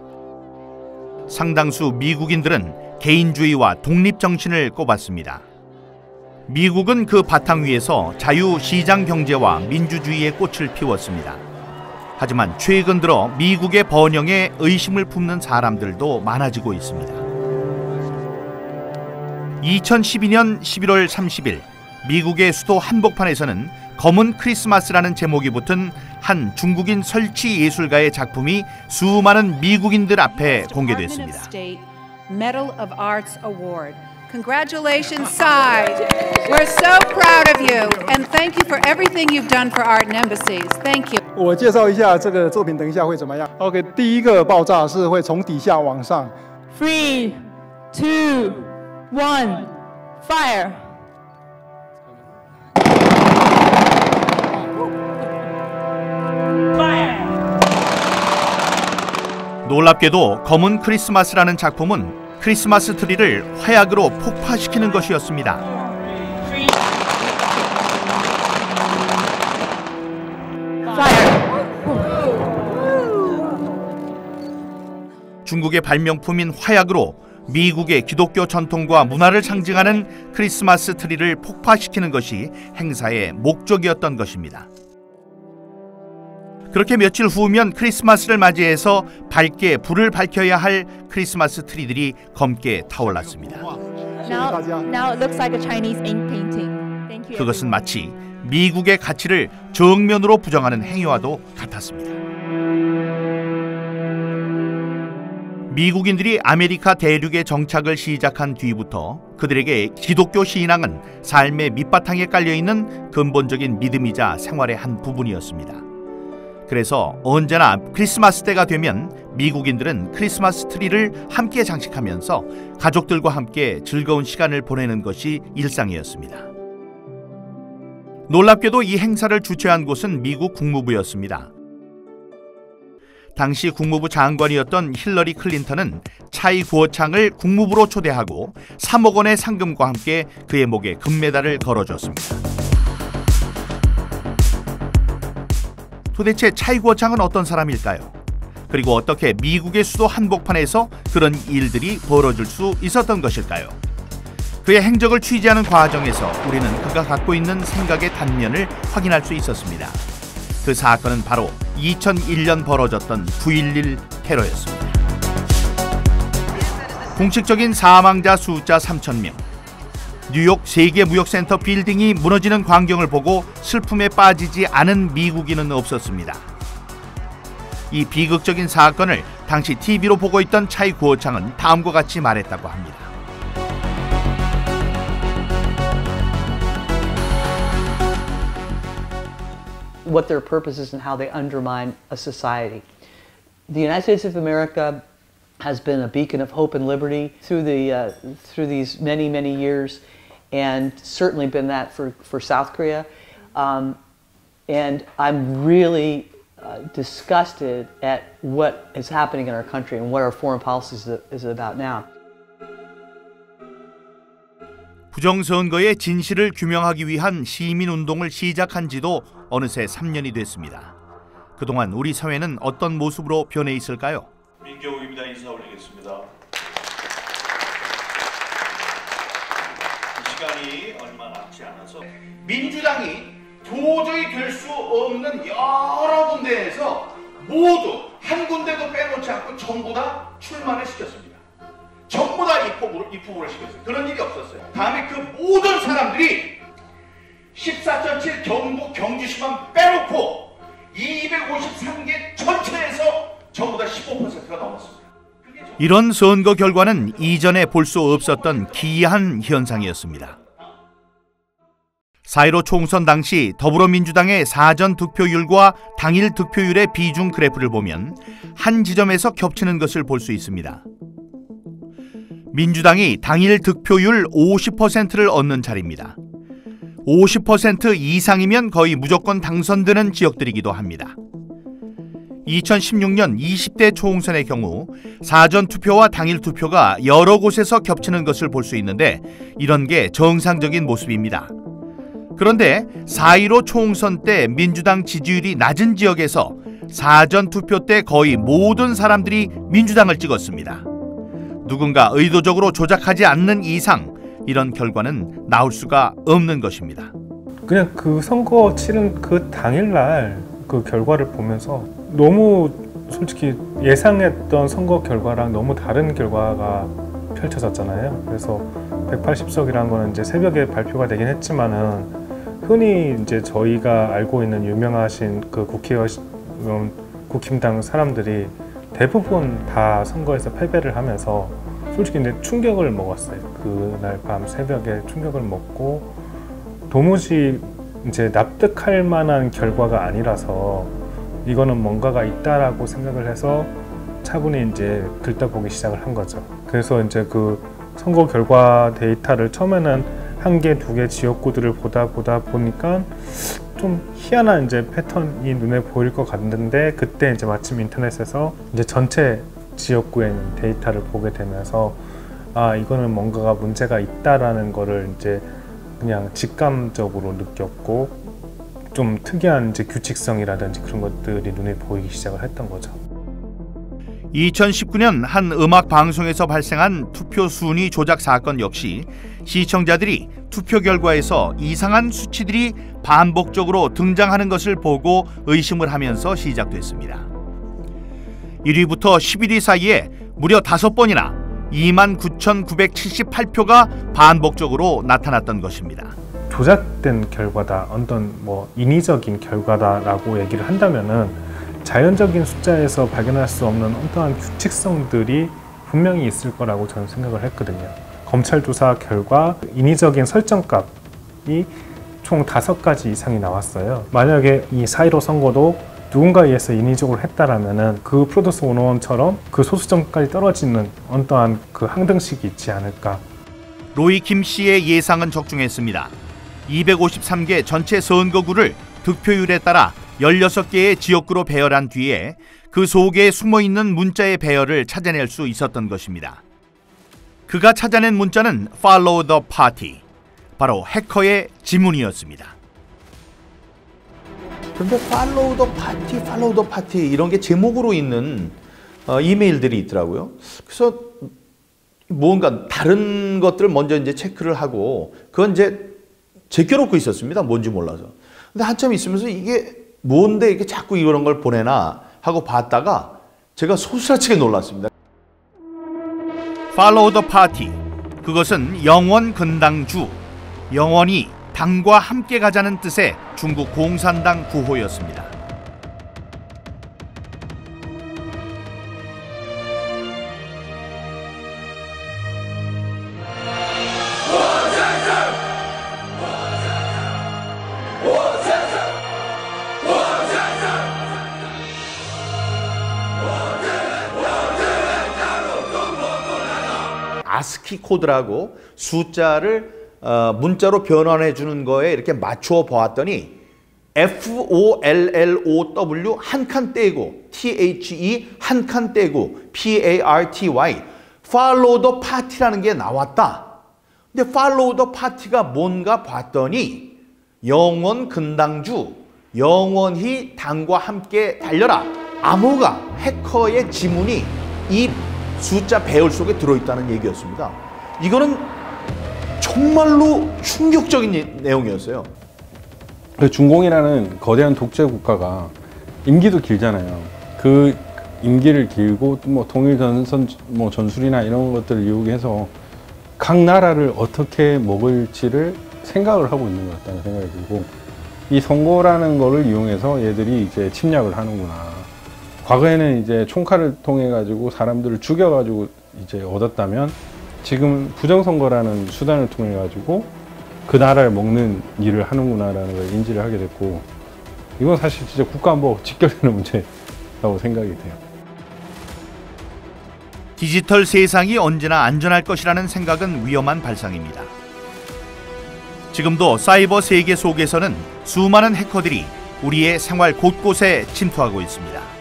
상당수 미국인들은 개인주의와 독립 정신을 꼽았습니다. 미국은 그 바탕 위에서 자유 시장 경제와 민주주의의 꽃을 피웠습니다. 하지만 최근 들어 미국의 번영에 의심을 품는 사람들도 많아지고 있습니다. 2012년 11월 30일 미국의 수도 한복판에서는 검은 크리스마스라는 제목이 붙은 한 중국인 설치 예술가의 작품이 수많은 미국인들 앞에 공개됐습니다. Medal of Arts Award. Congratulations, Sai. We're so proud of you, and thank you for everything you've done for art and embassies. Thank you. 我介绍一下这个作品，等一下会怎么样 ？OK， 第一个爆炸是会从底下往上。3, 2, 1, fire. 놀랍게도 검은 크리스마스라는 작품은 크리스마스 트리를 화약으로 폭파시키는 것이었습니다. 중국의 발명품인 화약으로 미국의 기독교 전통과 문화를 상징하는 크리스마스 트리를 폭파시키는 것이 행사의 목적이었던 것입니다. 그렇게 며칠 후면 크리스마스를 맞이해서 밝게 불을 밝혀야 할 크리스마스 트리들이 검게 타올랐습니다. Now it looks like a Chinese ink painting. Thank you. 그것은 마치 미국의 가치를 정면으로 부정하는 행위와도 같았습니다. 미국인들이 아메리카 대륙에 정착을 시작한 뒤부터 그들에게 기독교 신앙은 삶의 밑바탕에 깔려있는 근본적인 믿음이자 생활의 한 부분이었습니다. 그래서 언제나 크리스마스 때가 되면 미국인들은 크리스마스 트리를 함께 장식하면서 가족들과 함께 즐거운 시간을 보내는 것이 일상이었습니다. 놀랍게도 이 행사를 주최한 곳은 미국 국무부였습니다. 당시 국무부 장관이었던 힐러리 클린턴은 차이 구어창을 국무부로 초대하고 3억 원의 상금과 함께 그의 목에 금메달을 걸어줬습니다. 도대체 차이 구어창은 어떤 사람일까요? 그리고 어떻게 미국의 수도 한복판에서 그런 일들이 벌어질 수 있었던 것일까요? 그의 행적을 취재하는 과정에서 우리는 그가 갖고 있는 생각의 단면을 확인할 수 있었습니다. 그 사건은 바로 2001년 벌어졌던 9.11 테러였습니다. 공식적인 사망자 숫자 3,000명, 뉴욕 세계무역센터 빌딩이 무너지는 광경을 보고 슬픔에 빠지지 않은 미국인은 없었습니다. 이 비극적인 사건을 당시 TV로 보고 있던 차이 구어창은 다음과 같이 말했다고 합니다. What their purpose is and how they undermine a society. The United States of America has been a beacon of hope and liberty through these many years, and certainly been that for South Korea. And I'm really disgusted at what is happening in our country and what our foreign policy is about now. 부정선거의 진실을 규명하기 위한 시민운동을 시작한 지도 어느새 3년이 됐습니다. 그동안 우리 사회는 어떤 모습으로 변해 있을까요? 민경욱입니다. 인사 올리겠습니다. 시간이 얼마 남지 않아서 민주당이 도저히 될 수 없는 여러 군데에서 모두 한 군데도 빼놓지 않고 전부 다 출마를 시켰습니다. 전부 다 입후보를 시켰어요. 그런 일이 없었어요. 다음에 그 모든 사람들이 14.7 경북 경주시만 빼놓고 253개 전체에서 전부 다 15%가 넘었습니다. 이런 선거 결과는 이전에 볼 수 없었던 기이한 현상이었습니다. 4.15 총선 당시 더불어민주당의 사전 득표율과 당일 득표율의 비중 그래프를 보면 한 지점에서 겹치는 것을 볼 수 있습니다. 민주당이 당일 득표율 50%를 얻는 자리입니다. 50% 이상이면 거의 무조건 당선되는 지역들이기도 합니다. 2016년 20대 총선의 경우 사전투표와 당일투표가 여러 곳에서 겹치는 것을 볼 수 있는데 이런 게 정상적인 모습입니다. 그런데 4.15 총선 때 민주당 지지율이 낮은 지역에서 사전투표 때 거의 모든 사람들이 민주당을 찍었습니다. 누군가 의도적으로 조작하지 않는 이상 이런 결과는 나올 수가 없는 것입니다. 그냥 그 선거 치른 그 당일날 그 결과를 보면서 너무 솔직히 예상했던 선거 결과랑 너무 다른 결과가 펼쳐졌잖아요. 그래서 180석이라는 거는 이제 새벽에 발표가 되긴 했지만은 흔히 이제 저희가 알고 있는 유명하신 그 국힘당 사람들이 대부분 다 선거에서 패배를 하면서 솔직히 이제 충격을 먹었어요. 그날 밤 새벽에 충격을 먹고 도무지 이제 납득할 만한 결과가 아니라서 이거는 뭔가가 있다라고 생각을 해서 차분히 이제 들여다보기 시작을 한 거죠. 그래서 이제 그 선거 결과 데이터를 처음에는 한 개, 두 개 지역구들을 보다 보니까 좀 희한한 이제 패턴이 눈에 보일 것 같는데 그때 이제 마침 인터넷에서 이제 전체 지역구에 있는 데이터를 보게 되면서 아 이거는 뭔가가 문제가 있다라는 거를 이제 그냥 직감적으로 느꼈고 좀 특이한 이제 규칙성이라든지 그런 것들이 눈에 보이기 시작을 했던 거죠. 2019년 한 음악 방송에서 발생한 투표 순위 조작 사건 역시 시청자들이 투표 결과에서 이상한 수치들이 반복적으로 등장하는 것을 보고 의심을 하면서 시작됐습니다. 1위부터 11위 사이에 무려 5번이나 29,978표가 반복적으로 나타났던 것입니다. 조작된 결과다, 어떤 뭐 인위적인 결과다라고 얘기를 한다면은 자연적인 숫자에서 발견할 수 없는 어떠한 규칙성들이 분명히 있을 거라고 저는 생각을 했거든요. 검찰 조사 결과 인위적인 설정값이 총 5가지 이상이 나왔어요. 만약에 이 4.15 선거도 누군가에 의해서 인위적으로 했다라면은 그 프로듀스 101처럼 그 소수점까지 떨어지는 어떠한 그 항등식이 있지 않을까. 로이 김 씨의 예상은 적중했습니다. 253개 전체 선거구를 득표율에 따라 16개의 지역구로 배열한 뒤에 그 속에 숨어있는 문자의 배열을 찾아낼 수 있었던 것입니다. 그가 찾아낸 문자는 Follow the Party, 바로 해커의 지문이었습니다. 그런데 Follow the Party 이런 게 제목으로 있는 이메일들이 있더라고요. 그래서 뭔가 다른 것들을 먼저 이제 체크를 하고 그건 이제 제껴놓고 있었습니다. 뭔지 몰라서. 근데 한참 있으면서 이게 뭔데 이렇게 자꾸 이런 걸 보내나 하고 봤다가 제가 소스라치게 놀랐습니다. Follow the Party, 그것은 영원 근당주, 영원히 당과 함께 가자는 뜻의 중국 공산당 구호였습니다. 아스키 코드라고 숫자를 문자로 변환해 주는 거에 이렇게 맞춰 보았더니 FOLLOW 한 칸 떼고 THE 한 칸 떼고 PARTY Follow the Party라는 게 나왔다. 근데 Follow the Party가 뭔가 봤더니 영원 근당주, 영원히 당과 함께 달려라. 암호가 해커의 지문이 이 숫자 배열 속에 들어있다는 얘기였습니다. 이거는 정말로 충격적인 내용이었어요. 중공이라는 거대한 독재 국가가 임기도 길잖아요. 그 임기를 길고 뭐 통일 전술이나 이런 것들을 이용해서 각 나라를 어떻게 먹을지를 생각을 하고 있는 것 같다는 생각이 들고, 이 선거라는 거를 이용해서 얘들이 이제 침략을 하는구나. 과거에는 이제 총칼을 통해 가지고 사람들을 죽여 가지고 이제 얻었다면 지금 부정선거라는 수단을 통해 가지고 그 나라를 먹는 일을 하는구나라는 걸 인지를 하게 됐고, 이건 사실 진짜 국가안보가 직결되는 문제라고 생각이 돼요. 디지털 세상이 언제나 안전할 것이라는 생각은 위험한 발상입니다. 지금도 사이버 세계 속에서는 수많은 해커들이 우리의 생활 곳곳에 침투하고 있습니다.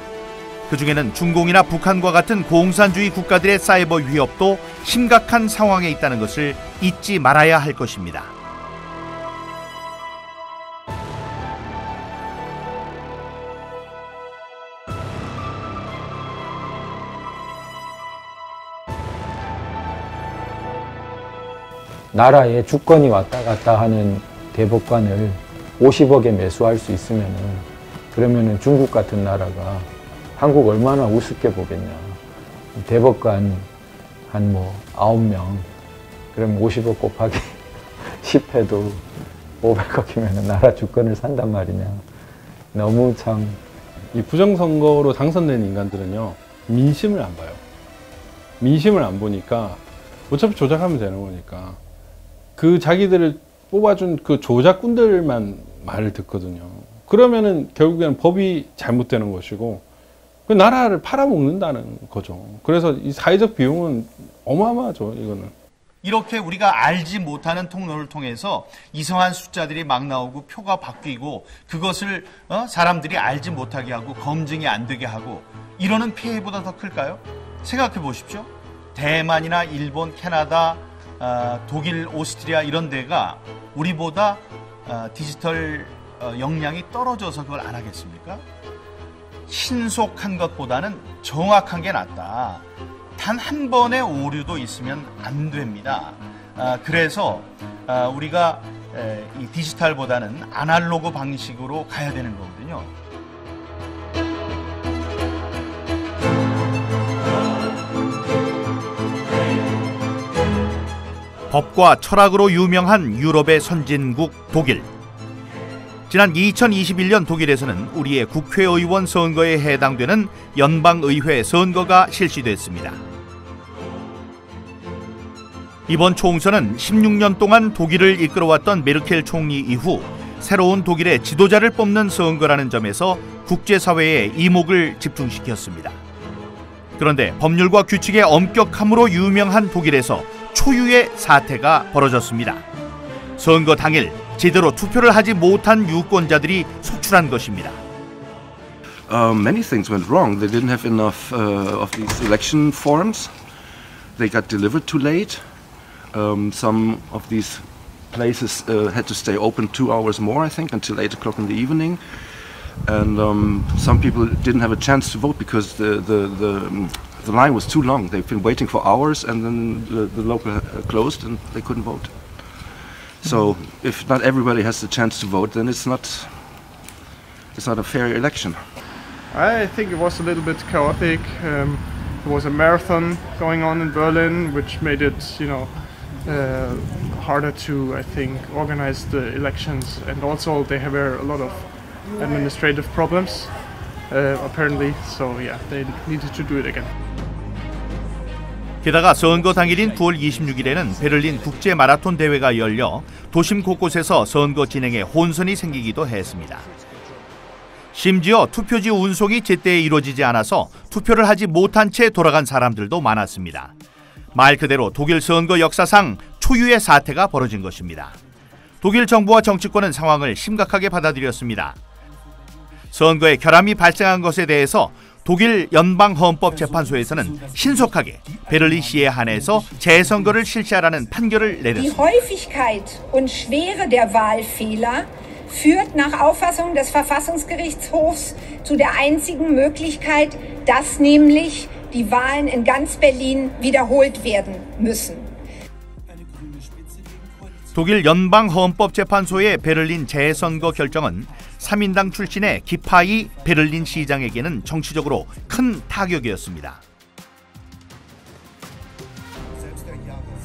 그 중에는 중공이나 북한과 같은 공산주의 국가들의 사이버 위협도 심각한 상황에 있다는 것을 잊지 말아야 할 것입니다. 나라에 주권이 왔다 갔다 하는 대법관을 50억에 매수할 수 있으면은, 그러면은 중국 같은 나라가 한국 얼마나 우습게 보겠냐. 대법관 한 9명, 그럼 50억 곱하기 10해도 500억이면 나라 주권을 산단 말이냐. 너무 참. 이 부정선거로 당선된 인간들은요, 민심을 안 봐요. 민심을 안 보니까 어차피 조작하면 되는 거니까 그 자기들을 뽑아준 그 조작꾼들만 말을 듣거든요. 그러면은 결국에는 법이 잘못되는 것이고 그 나라를 팔아먹는다는 거죠. 그래서 이 사회적 비용은 어마어마하죠, 이거는. 이렇게 우리가 알지 못하는 통로를 통해서 이상한 숫자들이 막 나오고 표가 바뀌고 그것을 사람들이 알지 못하게 하고 검증이 안 되게 하고 이러는 피해보다 더 클까요? 생각해 보십시오. 대만이나 일본, 캐나다, 독일, 오스트리아 이런 데가 우리보다 디지털 역량이 떨어져서 그걸 안 하겠습니까? 신속한 것보다는 정확한 게 낫다. 단 한 번의 오류도 있으면 안 됩니다. 그래서 우리가 이 디지털보다는 아날로그 방식으로 가야 되는 거거든요. 법과 철학으로 유명한 유럽의 선진국 독일. 지난 2021년 독일에서는 우리의 국회의원 선거에 해당되는 연방의회 선거가 실시됐습니다. 이번 총선은 16년 동안 독일을 이끌어왔던 메르켈 총리 이후 새로운 독일의 지도자를 뽑는 선거라는 점에서 국제사회의 이목을 집중시켰습니다. 그런데 법률과 규칙의 엄격함으로 유명한 독일에서 초유의 사태가 벌어졌습니다. 선거 당일 제대로 투표를 하지 못한 유권자들이 속출한 것입니다. Many things went wrong. They didn't have enough of these election forms. They got delivered too late. Some of these places had to stay open 2 hours more, I think, until 8 o'clock in the evening. And some people didn't have a chance to vote because the line was too long. They've been waiting for hours, and then the local closed, and they couldn't vote. So if not everybody has the chance to vote, then it's not a fair election. I think it was a little bit chaotic. There was a marathon going on in Berlin, which made it, harder to, I think, organize the elections. And also they have a lot of administrative problems, apparently. So yeah, they needed to do it again. 게다가 선거 당일인 9월 26일에는 베를린 국제 마라톤 대회가 열려 도심 곳곳에서 선거 진행에 혼선이 생기기도 했습니다. 심지어 투표지 운송이 제때 이루어지지 않아서 투표를 하지 못한 채 돌아간 사람들도 많았습니다. 말 그대로 독일 선거 역사상 초유의 사태가 벌어진 것입니다. 독일 정부와 정치권은 상황을 심각하게 받아들였습니다. 선거에 결함이 발생한 것에 대해서 독일 연방헌법재판소에서는 신속하게 베를린시에 한해서 재선거를 실시하라는 판결을 내렸습니다. Die Häufigkeit und Schwere der Wahlfehler führt nach Auffassung des Verfassungsgerichtshofs zu der einzigen Möglichkeit, dass nämlich die Wahlen in ganz Berlin wiederholt werden müssen. 독일 연방헌법재판소의 베를린 재선거 결정은 3인당 출신의 기파이 베를린 시장에게는 정치적으로 큰 타격이었습니다.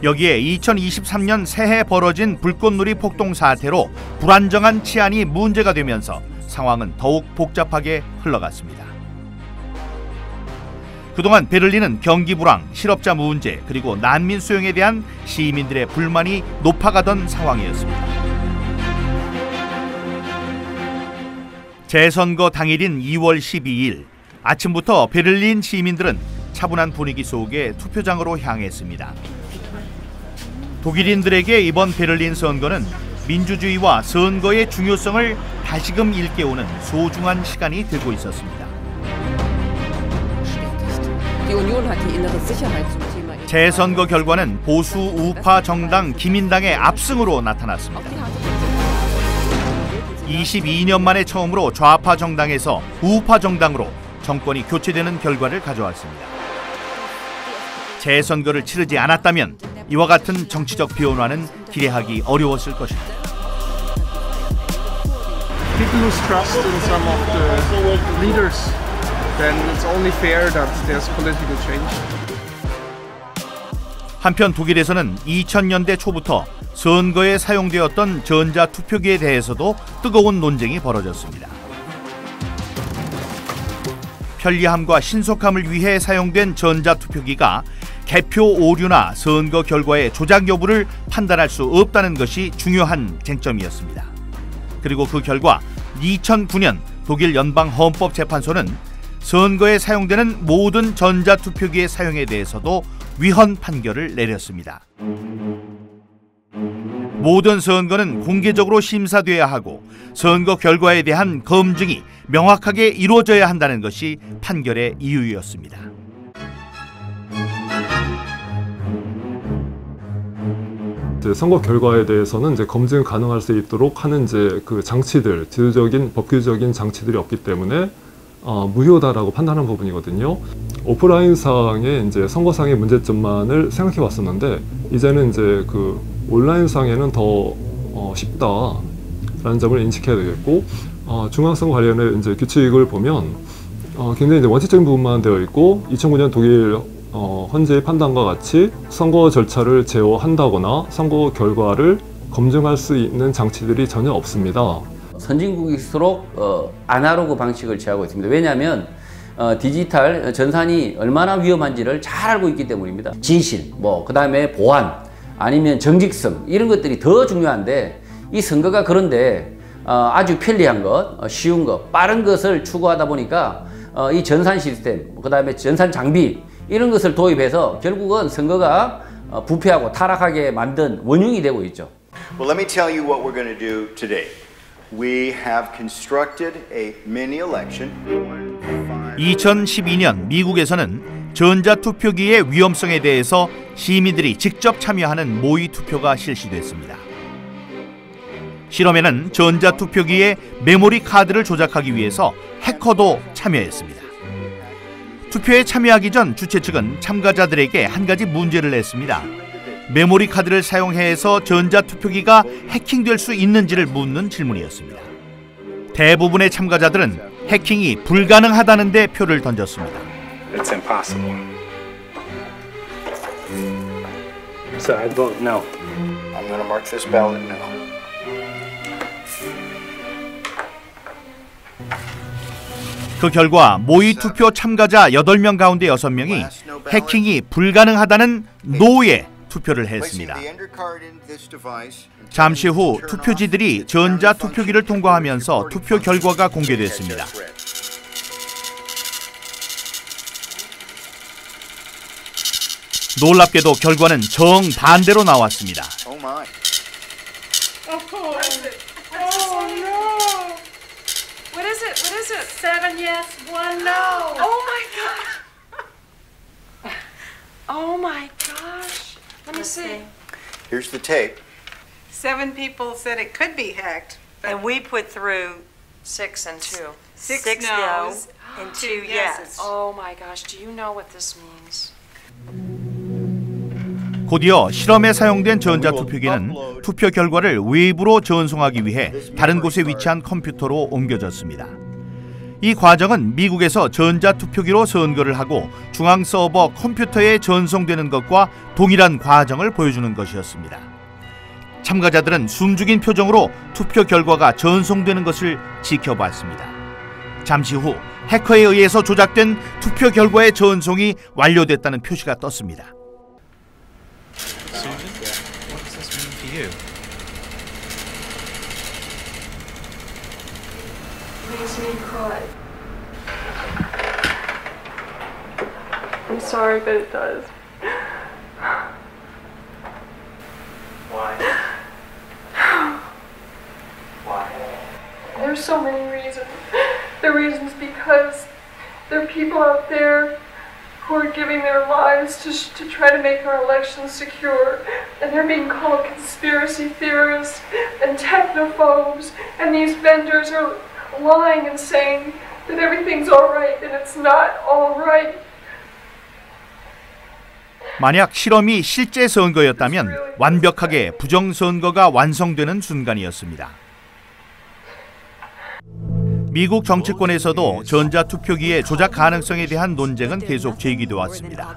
여기에 2023년 새해 벌어진 불꽃놀이 폭동 사태로 불안정한 치안이 문제가 되면서 상황은 더욱 복잡하게 흘러갔습니다. 그동안 베를린은 경기 불황, 실업자 문제, 그리고 난민 수용에 대한 시민들의 불만이 높아가던 상황이었습니다. 재선거 당일인 2월 12일 아침부터 베를린 시민들은 차분한 분위기 속에 투표장으로 향했습니다. 독일인들에게 이번 베를린 선거는 민주주의와 선거의 중요성을 다시금 일깨우는 소중한 시간이 되고 있었습니다. 재선거 결과는 보수 우파 정당 기민당의 압승으로 나타났습니다. 22년 만에 처음으로 좌파 정당에서 우파 정당으로 정권이 교체되는 결과를 가져왔습니다. 재선거를 치르지 않았다면 이와 같은 정치적 변화는 기대하기 어려웠을 것입니다. People lose trust in some of the leaders then it's only fair that there's political change. 한편 독일에서는 2000년대 초부터 선거에 사용되었던 전자투표기에 대해서도 뜨거운 논쟁이 벌어졌습니다. 편리함과 신속함을 위해 사용된 전자투표기가 개표 오류나 선거 결과의 조작 여부를 판단할 수 없다는 것이 중요한 쟁점이었습니다. 그리고 그 결과 2009년 독일 연방헌법재판소는 선거에 사용되는 모든 전자투표기의 사용에 대해서도 위헌 판결을 내렸습니다. 모든 선거는 공개적으로 심사돼야 하고 선거 결과에 대한 검증이 명확하게 이루어져야 한다는 것이 판결의 이유였습니다. 선거 결과에 대해서는 검증 가능할 수 있도록 하는 그 장치들, 제도적인 법규적인 장치들이 없기 때문에 무효다라고 판단한 부분이거든요. 오프라인상의 선거상의 문제점만을 생각해 왔었는데 이제는 그 온라인상에는 더 쉽다라는 점을 인식해야 되겠고, 중앙선거 관련의 규칙을 보면 굉장히 원칙적인 부분만 되어 있고 2009년 독일 헌재의 판단과 같이 선거 절차를 제어한다거나 선거 결과를 검증할 수 있는 장치들이 전혀 없습니다. 선진국일수록 아날로그 방식을 취하고 있습니다. 왜냐하면 디지털 전산이 얼마나 위험한지를 잘 알고 있기 때문입니다. 진실, 그 다음에 보안, 아니면 정직성 이런 것들이 더 중요한데 이 선거가 그런데 아주 편리한 것, 쉬운 것, 빠른 것을 추구하다 보니까 이 전산 시스템, 그 다음에 전산 장비 이런 것을 도입해서 결국은 선거가 부패하고 타락하게 만든 원흉이 되고 있죠. Well, let me tell you what we're going to do today. We have constructed a mini election. 2012년 미국에서는 전자투표기의 위험성에 대해서 시민들이 직접 참여하는 모의 투표가 실시됐습니다. 실험에는 전자투표기의 메모리 카드를 조작하기 위해서 해커도 참여했습니다. 투표에 참여하기 전 주최 측은 참가자들에게 한 가지 문제를 냈습니다. 메모리 카드를 사용해서 전자투표기가 해킹될 수 있는지를 묻는 질문이었습니다. 대부분의 참가자들은 해킹이 불가능하다는 데 표를 던졌습니다. It's impossible. So I vote no. I'm going to mark this ballot no. 그 결과 모의 투표 참가자 8명 가운데 6명이 해킹이 불가능하다는 노에 투표를 했습니다. 잠시 후 투표지들이 전자투표기를 통과하면서 투표 결과가 공개됐습니다. 놀랍게도 결과는 정반대로 나왔습니다. What is it? 7 yes, 1 no. Oh my god. Oh my gosh. Let me see. Here's the tape. 7 people said it could be hacked. And we put through 6 and 2. 6 no's and 2 yes. Oh my gosh. Do you know what this means? 곧이어 실험에 사용된 전자투표기는 투표 결과를 외부로 전송하기 위해 다른 곳에 위치한 컴퓨터로 옮겨졌습니다. 이 과정은 미국에서 전자투표기로 선거를 하고 중앙 서버 컴퓨터에 전송되는 것과 동일한 과정을 보여주는 것이었습니다. 참가자들은 숨죽인 표정으로 투표 결과가 전송되는 것을 지켜봤습니다. 잠시 후 해커에 의해서 조작된 투표 결과의 전송이 완료됐다는 표시가 떴습니다. Susan, what does this mean for you? Makes me cry. I'm sorry, but it does. Why? Why? There's so many reasons. The reason's because there are people out there who are giving their lives to try to make our elections secure, and they're being called conspiracy theorists and technophobes, and these vendors are lying and saying that everything's all right, and it's not all right. 만약 실험이 실제 선거였다면 완벽하게 부정선거가 완성되는 순간이었습니다. 미국 정치권에서도 전자투표기의 조작 가능성에 대한 논쟁은 계속 제기돼 왔습니다.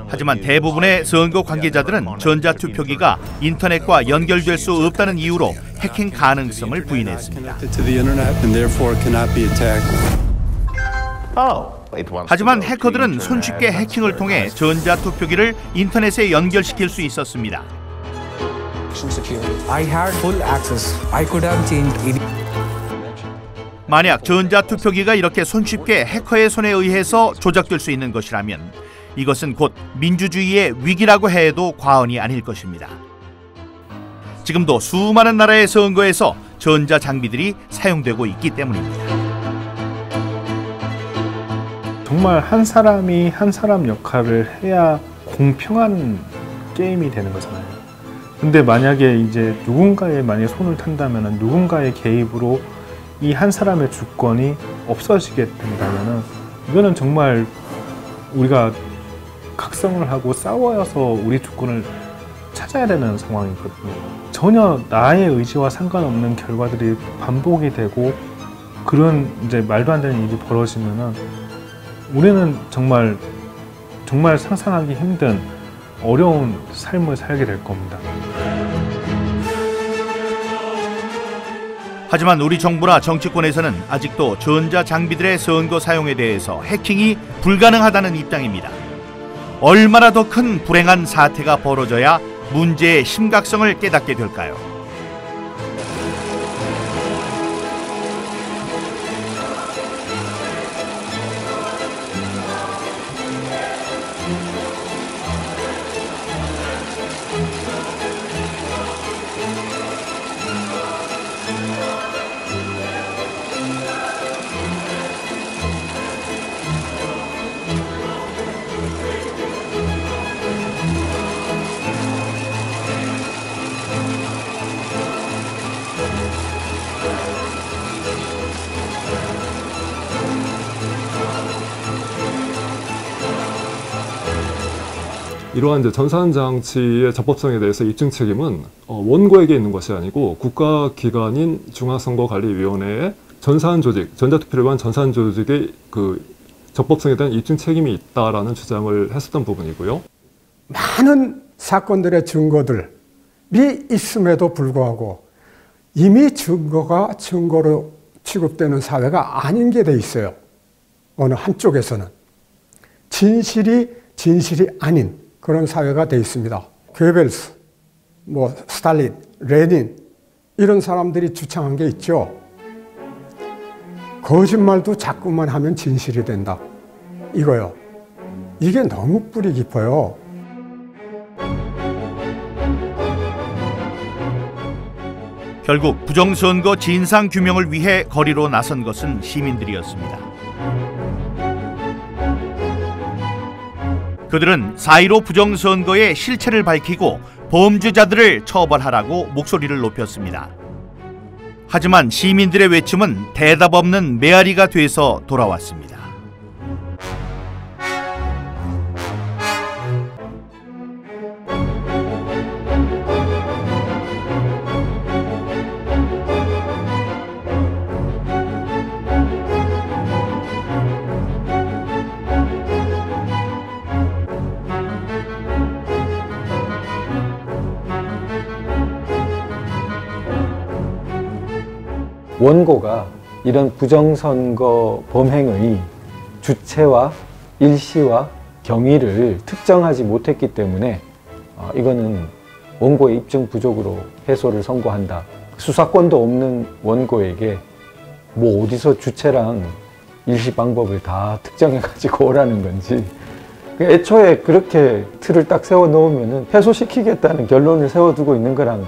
하지만 대부분의 선거 관계자들은 전자투표기가 인터넷과 연결될 수 없다는 이유로 해킹 가능성을 부인했습니다. 하지만 해커들은 손쉽게 해킹을 통해 전자투표기를 인터넷에 연결시킬 수 있었습니다. 만약 전자투표기가 이렇게 손쉽게 해커의 손에 의해서 조작될 수 있는 것이라면 이것은 곧 민주주의의 위기라고 해도 과언이 아닐 것입니다. 지금도 수많은 나라의 선거에서 전자장비들이 사용되고 있기 때문입니다. 정말 한 사람이 한 사람 역할을 해야 공평한 게임이 되는 거잖아요. 근데 만약에 이제 누군가의 만약에 손을 탄다면 누군가의 개입으로 이 한 사람의 주권이 없어지게 된다면 이거는 정말 우리가 각성을 하고 싸워서 우리 주권을 찾아야 되는 상황이거든요. 전혀 나의 의지와 상관없는 결과들이 반복이 되고 그런 이제 말도 안 되는 일이 벌어지면은 우리는 정말 상상하기 힘든 어려운 삶을 살게 될 겁니다. 하지만 우리 정부나 정치권에서는 아직도 전자장비들의 선거 사용에 대해서 해킹이 불가능하다는 입장입니다. 얼마나 더 큰 불행한 사태가 벌어져야 문제의 심각성을 깨닫게 될까요? 이러한 이제 전산 장치의 적법성에 대해서 입증 책임은 원고에게 있는 것이 아니고 국가기관인 중앙선거관리위원회의 전산 조직, 전자투표를 위한 전산 조직의 그 적법성에 대한 입증 책임이 있다라는 주장을 했었던 부분이고요. 많은 사건들의 증거들이 있음에도 불구하고 이미 증거가 증거로 취급되는 사회가 아닌 게 돼 있어요. 어느 한쪽에서는 진실이 아닌 그런 사회가 돼 있습니다. 괴벨스, 스탈린, 레닌 이런 사람들이 주창한 게 있죠. 거짓말도 자꾸만 하면 진실이 된다. 이거요. 이게 너무 뿌리 깊어요. 결국 부정선거 진상규명을 위해 거리로 나선 것은 시민들이었습니다. 그들은 4.15 부정선거의 실체를 밝히고 범죄자들을 처벌하라고 목소리를 높였습니다. 하지만 시민들의 외침은 대답 없는 메아리가 돼서 돌아왔습니다. 원고가 이런 부정선거 범행의 주체와 일시와 경위를 특정하지 못했기 때문에 이거는 원고의 입증 부족으로 패소를 선고한다. 수사권도 없는 원고에게 어디서 주체랑 일시 방법을 다 특정해가지고 오라는 건지 애초에 그렇게 틀을 딱 세워 놓으면 패소시키겠다는 결론을 세워두고 있는 거랑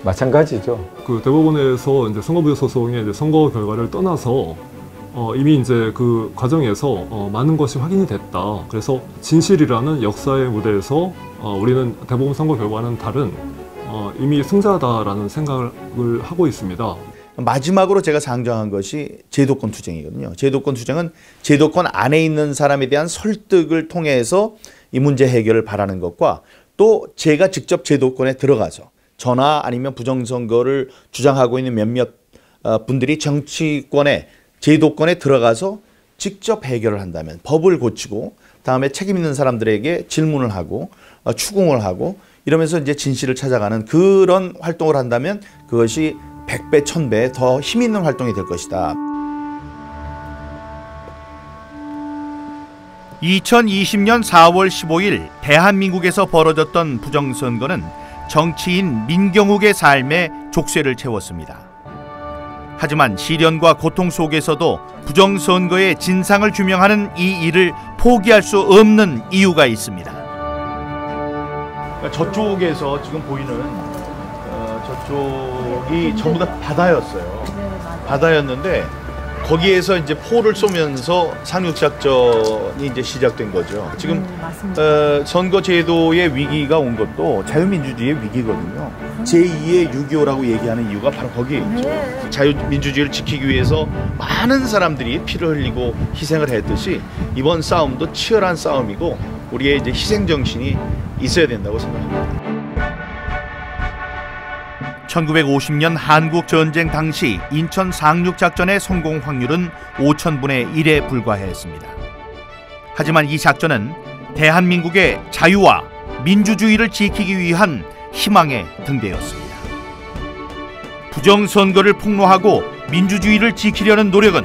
마찬가지죠. 그 대법원에서 이제 선거부의 소송의 이제 선거 결과를 떠나서 이미 이제 그 과정에서 많은 것이 확인이 됐다. 그래서 진실이라는 역사의 무대에서 우리는 대법원 선거 결과는 다른 이미 승자다라는 생각을 하고 있습니다. 마지막으로 제가 상정한 것이 제도권 투쟁이거든요. 제도권 투쟁은 제도권 안에 있는 사람에 대한 설득을 통해서 이 문제 해결을 바라는 것과 또 제가 직접 제도권에 들어가서 저나 아니면 부정선거를 주장하고 있는 몇몇 분들이 정치권에 제도권에 들어가서 직접 해결을 한다면 법을 고치고 다음에 책임 있는 사람들에게 질문을 하고 추궁을 하고 이러면서 이제 진실을 찾아가는 그런 활동을 한다면 그것이 100배, 1000배 더 힘 있는 활동이 될 것이다. 2020년 4월 15일 대한민국에서 벌어졌던 부정선거는 정치인 민경욱의 삶에 족쇄를 채웠습니다. 하지만 시련과 고통 속에서도 부정선거의 진상을 규명하는 이 일을 포기할 수 없는 이유가 있습니다. 저쪽에서 지금 보이는 저쪽이 전부 다 바다였어요. 바다였는데 거기에서 이제 포를 쏘면서 상륙작전이 이제 시작된 거죠. 지금 선거 제도의 위기가 온 것도 자유민주주의의 위기거든요. 제2의 6.25라고 얘기하는 이유가 바로 거기에 있죠. 자유민주주의를 지키기 위해서 많은 사람들이 피를 흘리고 희생을 했듯이 이번 싸움도 치열한 싸움이고 우리의 이제 희생정신이 있어야 된다고 생각합니다. 1950년 한국전쟁 당시 인천 상륙작전의 성공 확률은 5000분의 1에 불과했습니다. 하지만 이 작전은 대한민국의 자유와 민주주의를 지키기 위한 희망의 등대였습니다. 부정선거를 폭로하고 민주주의를 지키려는 노력은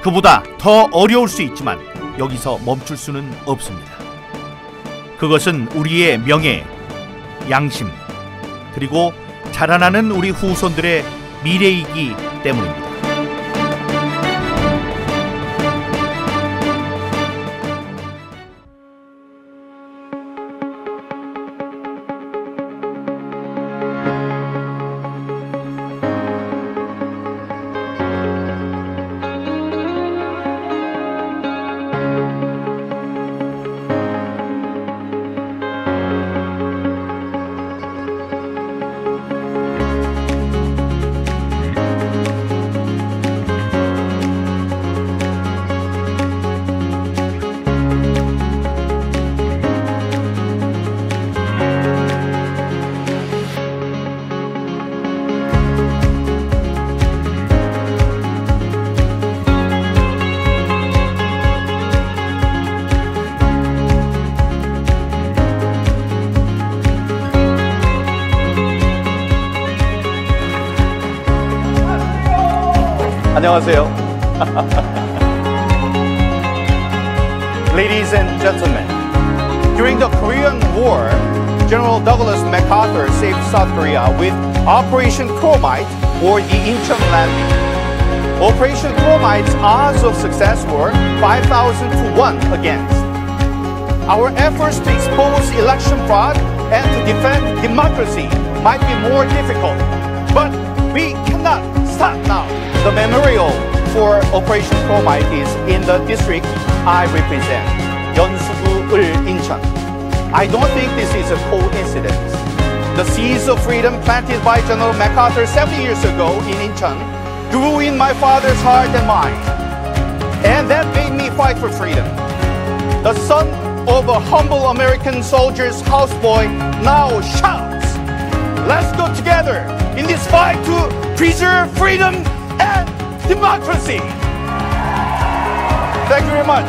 그보다 더 어려울 수 있지만 여기서 멈출 수는 없습니다. 그것은 우리의 명예, 양심, 그리고 자라나는 우리 후손들의 미래이기 때문입니다. 안녕하세요. Ladies and gentlemen, during the Korean War, General Douglas MacArthur saved South Korea with Operation Chromite or the Incheon landing. Operation Chromite's odds of success were 5,000 to 1 against. Our efforts to expose election fraud and to defend democracy might be more difficult, but we cannot stop now. The memorial for Operation Chromite is in the district I represent, Yeonsugu-ul, Incheon. I don't think this is a coincidence. The seeds of freedom planted by General MacArthur 70 years ago in Incheon grew in my father's heart and mind, and that made me fight for freedom. The son of a humble American soldier's houseboy now shouts, "Let's go together in this fight to preserve freedom and democracy." Thank you very much.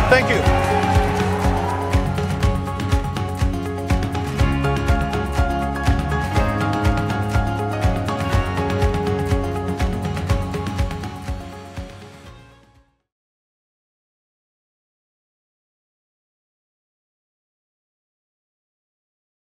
Thank you.